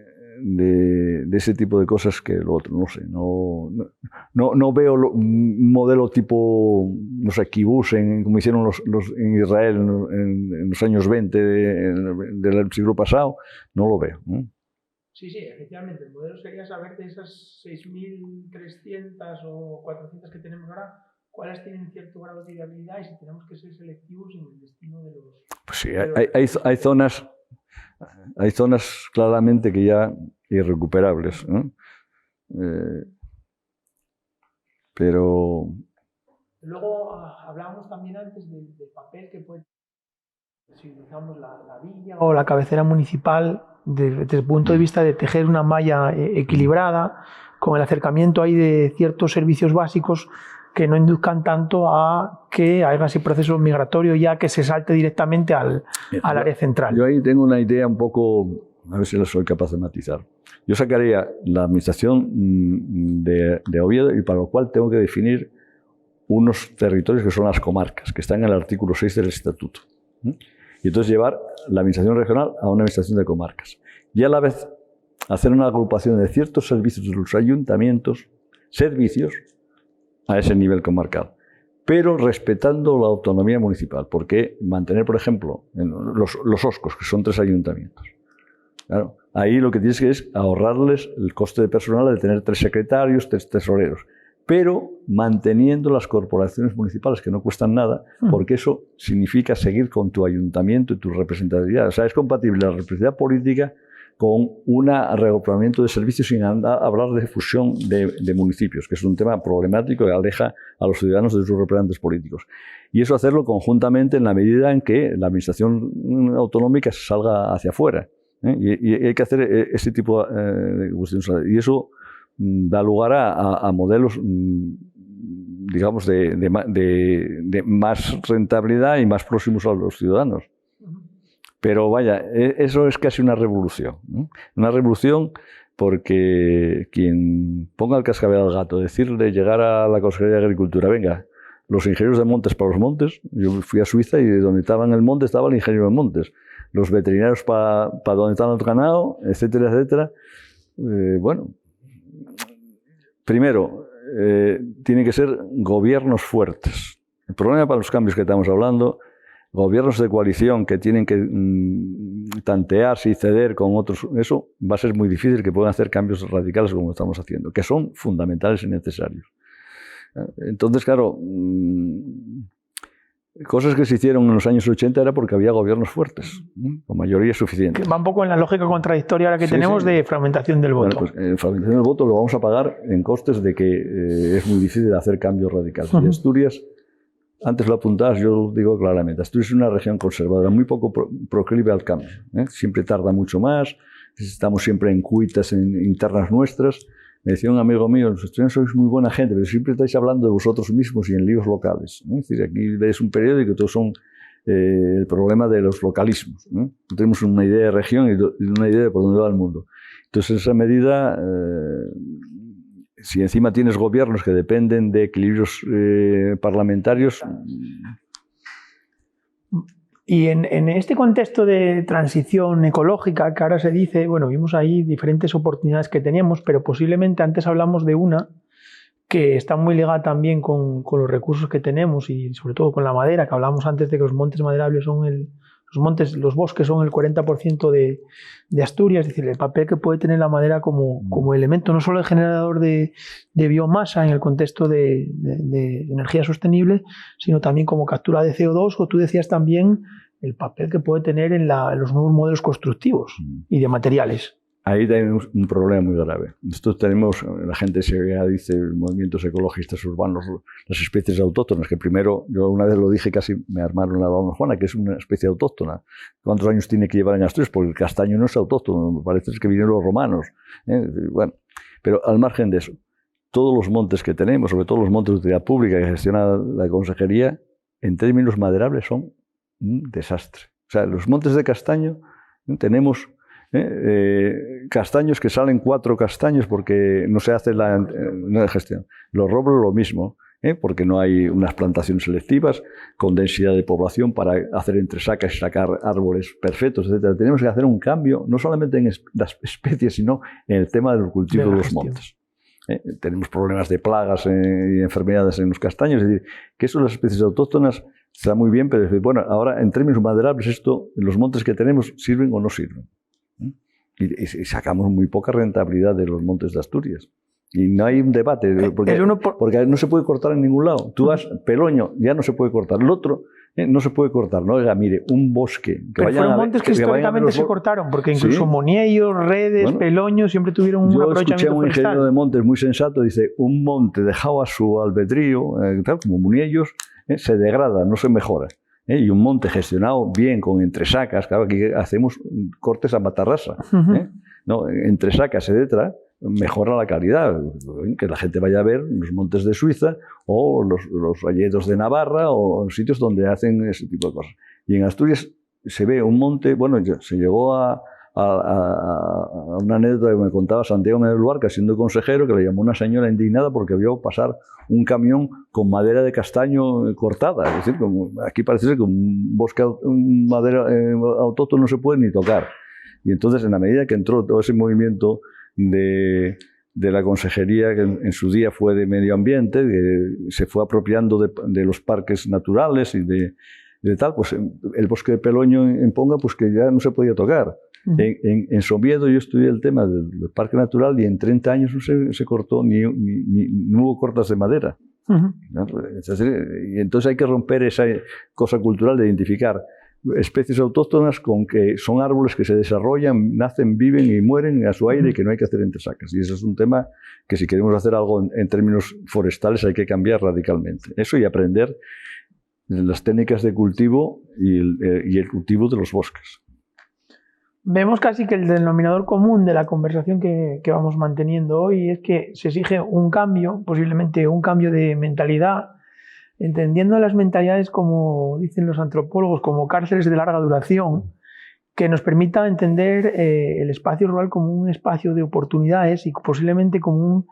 ese tipo de cosas que lo otro, no sé, no veo un modelo tipo, no sé, kibús, como hicieron en Israel en los años 20 del siglo pasado, no lo veo. Sí, efectivamente, el modelo sería saber de esas 6.300 o 400 que tenemos ahora, cuáles tienen cierto grado de viabilidad y si tenemos que ser selectivos en el destino de los... Pues sí, hay zonas... Hay zonas claramente que ya irrecuperables, ¿no? Pero... Luego hablábamos también antes del papel que puede... Si utilizamos la villa o la cabecera municipal desde el punto de vista de tejer una malla equilibrada, con el acercamiento ahí de ciertos servicios básicos que no induzcan tanto a que haya ese proceso migratorio ya que se salte directamente al área central. Yo ahí tengo una idea un poco, a ver si la soy capaz de matizar. Yo sacaría la administración de Oviedo y para lo cual tengo que definir unos territorios que son las comarcas, que están en el artículo 6 del Estatuto. Y entonces llevar la administración regional a una administración de comarcas. Y a la vez hacer una agrupación de ciertos servicios de los ayuntamientos, servicios, a ese nivel comarcal, pero respetando la autonomía municipal, porque mantener, por ejemplo, los OSCOs, que son 3 ayuntamientos, claro, ahí lo que tienes que es ahorrarles el coste de personal de tener 3 secretarios, 3 tesoreros, pero manteniendo las corporaciones municipales que no cuestan nada, porque eso significa seguir con tu ayuntamiento y tu representatividad. O sea, es compatible la representatividad política con un reagrupamiento de servicios sin hablar de fusión de municipios, que es un tema problemático que aleja a los ciudadanos de sus representantes políticos. Y eso hacerlo conjuntamente en la medida en que la administración autonómica salga hacia afuera. Y hay que hacer ese tipo de cuestiones. Y eso da lugar a modelos, digamos, de más rentabilidad y más próximos a los ciudadanos. Pero vaya, eso es casi una revolución, ¿no? Una revolución porque quien ponga el cascabel al gato, decirle, llegar a la Consejería de Agricultura, venga, los ingenieros de montes para los montes, yo fui a Suiza y donde estaba en el monte estaba el ingeniero de montes, los veterinarios para donde estaba el ganado, etcétera, etcétera. Bueno, primero, tienen que ser gobiernos fuertes. El problema para los cambios que estamos hablando, gobiernos de coalición que tienen que tantearse y ceder con otros, eso va a ser muy difícil que puedan hacer cambios radicales como estamos haciendo, que son fundamentales y necesarios. Entonces, claro, cosas que se hicieron en los años 80 era porque había gobiernos fuertes, con mayoría suficiente. Va un poco en la lógica contradictoria ahora que tenemos de fragmentación del voto. Bueno, pues, fragmentación del voto lo vamos a pagar en costes de que es muy difícil hacer cambios radicales. Y Asturias, antes lo apuntabas, yo lo digo claramente, Asturias es una región conservadora, muy poco proclive al cambio. Siempre tarda mucho más, estamos siempre en cuitas internas nuestras. Me decía un amigo mío, los asturianos sois muy buena gente, pero siempre estáis hablando de vosotros mismos y en líos locales. Es decir, aquí lees un periódico y todos son el problema de los localismos. No tenemos una idea de región y una idea de por dónde va el mundo. Entonces, en esa medida, si encima tienes gobiernos que dependen de equilibrios parlamentarios... Y en este contexto de transición ecológica que ahora se dice, bueno, vimos ahí diferentes oportunidades que teníamos, pero posiblemente antes hablamos de una que está muy ligada también con los recursos que tenemos y sobre todo con la madera, que hablábamos antes de que los montes maderables son los bosques son el 40% de Asturias, es decir, el papel que puede tener la madera como elemento, no solo el generador de biomasa en el contexto de energía sostenible, sino también como captura de CO2, o tú decías también el papel que puede tener en los nuevos modelos constructivos y de materiales. Ahí tenemos un problema muy grave. Nosotros tenemos, la gente se dice, movimientos ecologistas urbanos, las especies autóctonas, que primero, yo una vez lo dije, casi me armaron la Don Juana, que es una especie autóctona. ¿Cuántos años tiene que llevar en Asturias? Porque el castaño no es autóctono, me parece que vinieron los romanos. Bueno, pero al margen de eso, todos los montes que tenemos, sobre todo los montes de utilidad pública que gestiona la Consejería, en términos maderables son un desastre. O sea, los montes de castaño tenemos... castaños que salen 4 castaños porque no se hace la gestión. Los robles lo mismo, porque no hay unas plantaciones selectivas con densidad de población para hacer entresacas y sacar árboles perfectos, etc. Tenemos que hacer un cambio no solamente en las especies, sino en el tema de los cultivos de los montes. Tenemos problemas de plagas y enfermedades en los castaños, es decir, que eso de las especies autóctonas está muy bien, pero bueno, ahora en términos maderables esto, los montes que tenemos, ¿sirven o no sirven? Y sacamos muy poca rentabilidad de los montes de Asturias. Y no hay un debate, porque no se puede cortar en ningún lado. Tú vas, Peloño, ya no se puede cortar. El otro, no se puede cortar. No, oiga, mire, un bosque... Pero fueron montes que históricamente se cortaron, porque incluso Moniellos, Redes, bueno, Peloño siempre tuvieron un aprovechamiento forestal. Yo escuché a un ingeniero de montes muy sensato, dice, un monte dejado a su albedrío, tal como Moniellos, se degrada, no se mejora. Y un monte gestionado bien con entresacas, claro, aquí hacemos cortes a matarrasa, ¿no? Entresacas, etc., mejora la calidad, que la gente vaya a ver los montes de Suiza o los valledos de Navarra o sitios donde hacen ese tipo de cosas. Y en Asturias se ve un monte, bueno, se llegó a una anécdota que me contaba Santiago Medeluarca, siendo consejero, que le llamó una señora indignada porque vio pasar un camión con madera de castaño cortada. Es decir, aquí parece ser que un bosque, madera autóctono no se puede ni tocar. Y entonces, en la medida que entró todo ese movimiento de la consejería, que en su día fue de medio ambiente, se fue apropiando de los parques naturales y de tal, pues el bosque de Peloño en Ponga, pues que ya no se podía tocar. En Somiedo yo estudié el tema del parque natural y en 30 años no se cortó no hubo cortas de madera. Y entonces hay que romper esa cosa cultural de identificar especies autóctonas con que son árboles que se desarrollan, nacen, viven y mueren a su aire y que no hay que hacer entresacas. Y ese es un tema que si queremos hacer algo en términos forestales hay que cambiar radicalmente. Eso y aprender las técnicas de cultivo y el cultivo de los bosques. Vemos casi que el denominador común de la conversación que vamos manteniendo hoy es que se exige un cambio, posiblemente un cambio de mentalidad, entendiendo las mentalidades, como dicen los antropólogos, como cárceles de larga duración, que nos permita entender el espacio rural como un espacio de oportunidades y posiblemente como un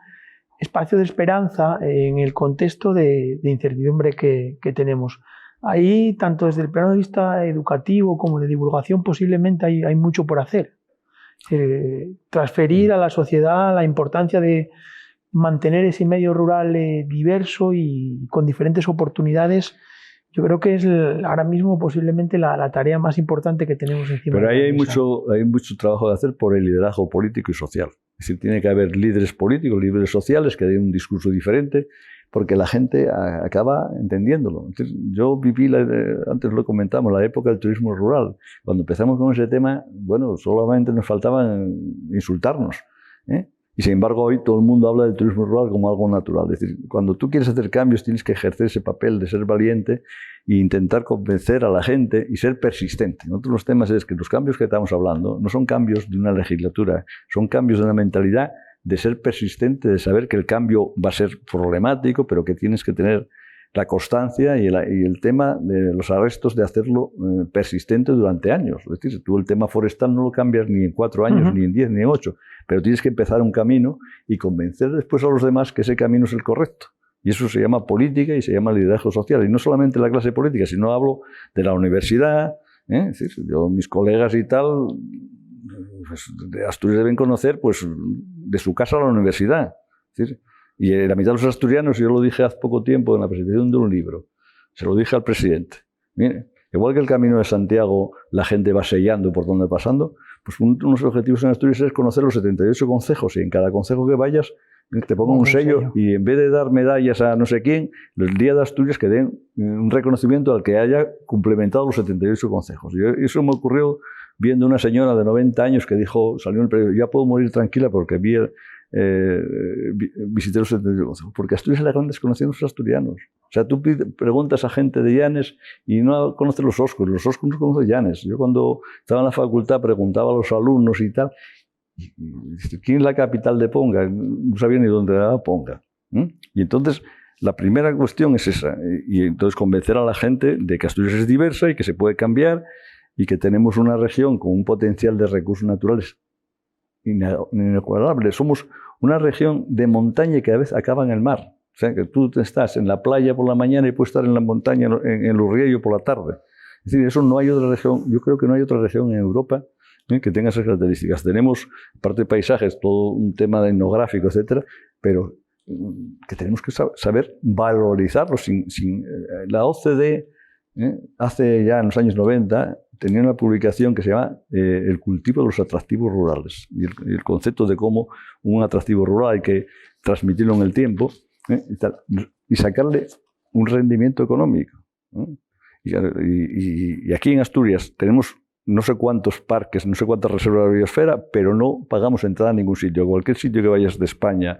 espacio de esperanza en el contexto de incertidumbre que tenemos. Ahí, tanto desde el plano de vista educativo como de divulgación, posiblemente hay mucho por hacer. Transferir a la sociedad la importancia de mantener ese medio rural diverso y con diferentes oportunidades, yo creo que es ahora mismo posiblemente la tarea más importante que tenemos encima. Pero ahí hay mucho trabajo de hacer por el liderazgo político y social. Es decir, tiene que haber líderes políticos, líderes sociales que den un discurso diferente, porque la gente acaba entendiéndolo. Entonces, yo viví, antes lo comentamos, la época del turismo rural. Cuando empezamos con ese tema, bueno, solamente nos faltaba insultarnos, ¿eh? Y sin embargo hoy todo el mundo habla del turismo rural como algo natural. Es decir, cuando tú quieres hacer cambios tienes que ejercer ese papel de ser valiente e intentar convencer a la gente y ser persistente. Otro de los temas es que los cambios que estamos hablando no son cambios de una legislatura, son cambios de una mentalidad de ser persistente, de saber que el cambio va a ser problemático, pero que tienes que tener la constancia y el tema de los arrestos de hacerlo persistente durante años. Es decir, tú el tema forestal no lo cambias ni en 4 años, ni en 10, ni en 8, pero tienes que empezar un camino y convencer después a los demás que ese camino es el correcto. Y eso se llama política y se llama liderazgo social. Y no solamente la clase política, sino hablo de la universidad, ¿eh? Es decir, mis colegas y tal, pues, de Asturias deben conocer pues, de su casa a la universidad. Es decir, y la mitad de los asturianos, yo lo dije hace poco tiempo en la presentación de un libro, se lo dije al presidente. Mire, igual que el Camino de Santiago la gente va sellando por donde pasando, pues unos objetivos en Asturias es conocer los 78 concejos y en cada concejo que vayas te pongan un sello y en vez de dar medallas a no sé quién, el día de Asturias que den un reconocimiento al que haya complementado los 78 concejos. Y eso me ocurrió viendo una señora de 90 años que dijo, salió en el periódico, ya puedo morir tranquila porque visité los 78 concejos, porque Asturias es la gran desconocida de los asturianos. O sea, tú preguntas a gente de Llanes y no conoce los Oscos no conoce Llanes. Yo cuando estaba en la facultad preguntaba a los alumnos y tal, ¿quién es la capital de Ponga? No sabía ni dónde era Ponga. Y entonces la primera cuestión es esa, y entonces convencer a la gente de que Asturias es diversa y que se puede cambiar y que tenemos una región con un potencial de recursos naturales inigualable. Somos una región de montaña y que a veces acaba en el mar. O sea, que tú estás en la playa por la mañana y puedes estar en la montaña, en el Urriello por la tarde. Es decir, eso no hay otra región, yo creo que no hay otra región en Europa que tenga esas características. Tenemos, aparte de paisajes, todo un tema etnográfico, etcétera, pero que tenemos que saber valorizarlo. La OCDE, hace ya en los años 90, tenía una publicación que se llama El cultivo de los atractivos rurales. Y el concepto de cómo un atractivo rural hay que transmitirlo en el tiempo y sacarle un rendimiento económico. Y aquí en Asturias tenemos no sé cuántos parques, no sé cuántas reservas de biosfera, pero no pagamos entrada a ningún sitio. Cualquier sitio que vayas de España,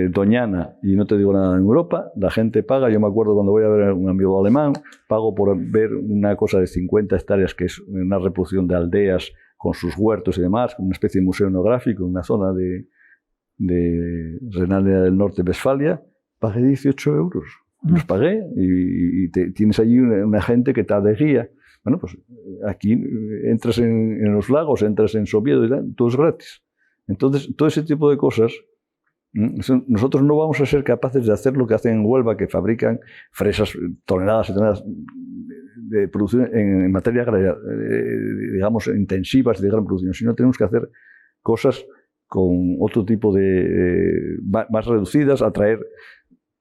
Doñana, y no te digo nada en Europa, la gente paga. Yo me acuerdo cuando voy a ver a un amigo alemán, pago por ver una cosa de 50 hectáreas que es una reproducción de aldeas con sus huertos y demás, una especie de museo etnográfico en una zona de Renania del Norte, Westfalia. Pagué 18 euros. Los pagué y tienes allí una gente que te da de guía. Bueno, pues aquí entras en los lagos, entras en Sobiedo y tal, todo es gratis. Entonces, todo ese tipo de cosas, nosotros no vamos a ser capaces de hacer lo que hacen en Huelva, que fabrican fresas, toneladas y toneladas de producción en materia agraria, digamos, intensivas de gran producción, sino tenemos que hacer cosas con otro tipo de más reducidas, atraer.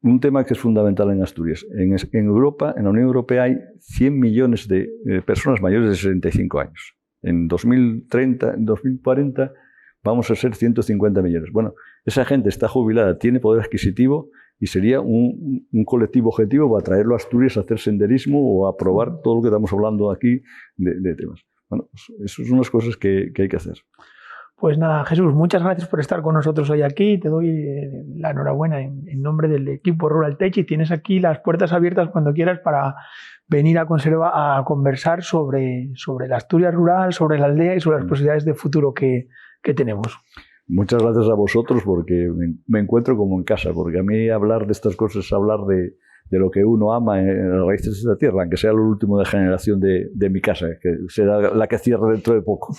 Un tema que es fundamental en Asturias. En Europa, en la Unión Europea, hay 100 millones de personas mayores de 65 años. En 2030, en 2040, vamos a ser 150 millones. Bueno, esa gente está jubilada, tiene poder adquisitivo y sería un colectivo objetivo para traerlo a Asturias a hacer senderismo o a probar todo lo que estamos hablando aquí de temas. Bueno, pues eso son unas cosas que hay que hacer. Pues nada, Jesús, muchas gracias por estar con nosotros hoy aquí. Te doy la enhorabuena en nombre del equipo Rural Tech y tienes aquí las puertas abiertas cuando quieras para venir a conversar sobre la Asturias rural, sobre la aldea y sobre las posibilidades de futuro que tenemos. Muchas gracias a vosotros porque me encuentro como en casa, porque a mí hablar de estas cosas es hablar de lo que uno ama en las raíces de esta tierra, aunque sea lo último de generación de mi casa, que será la que cierre dentro de poco.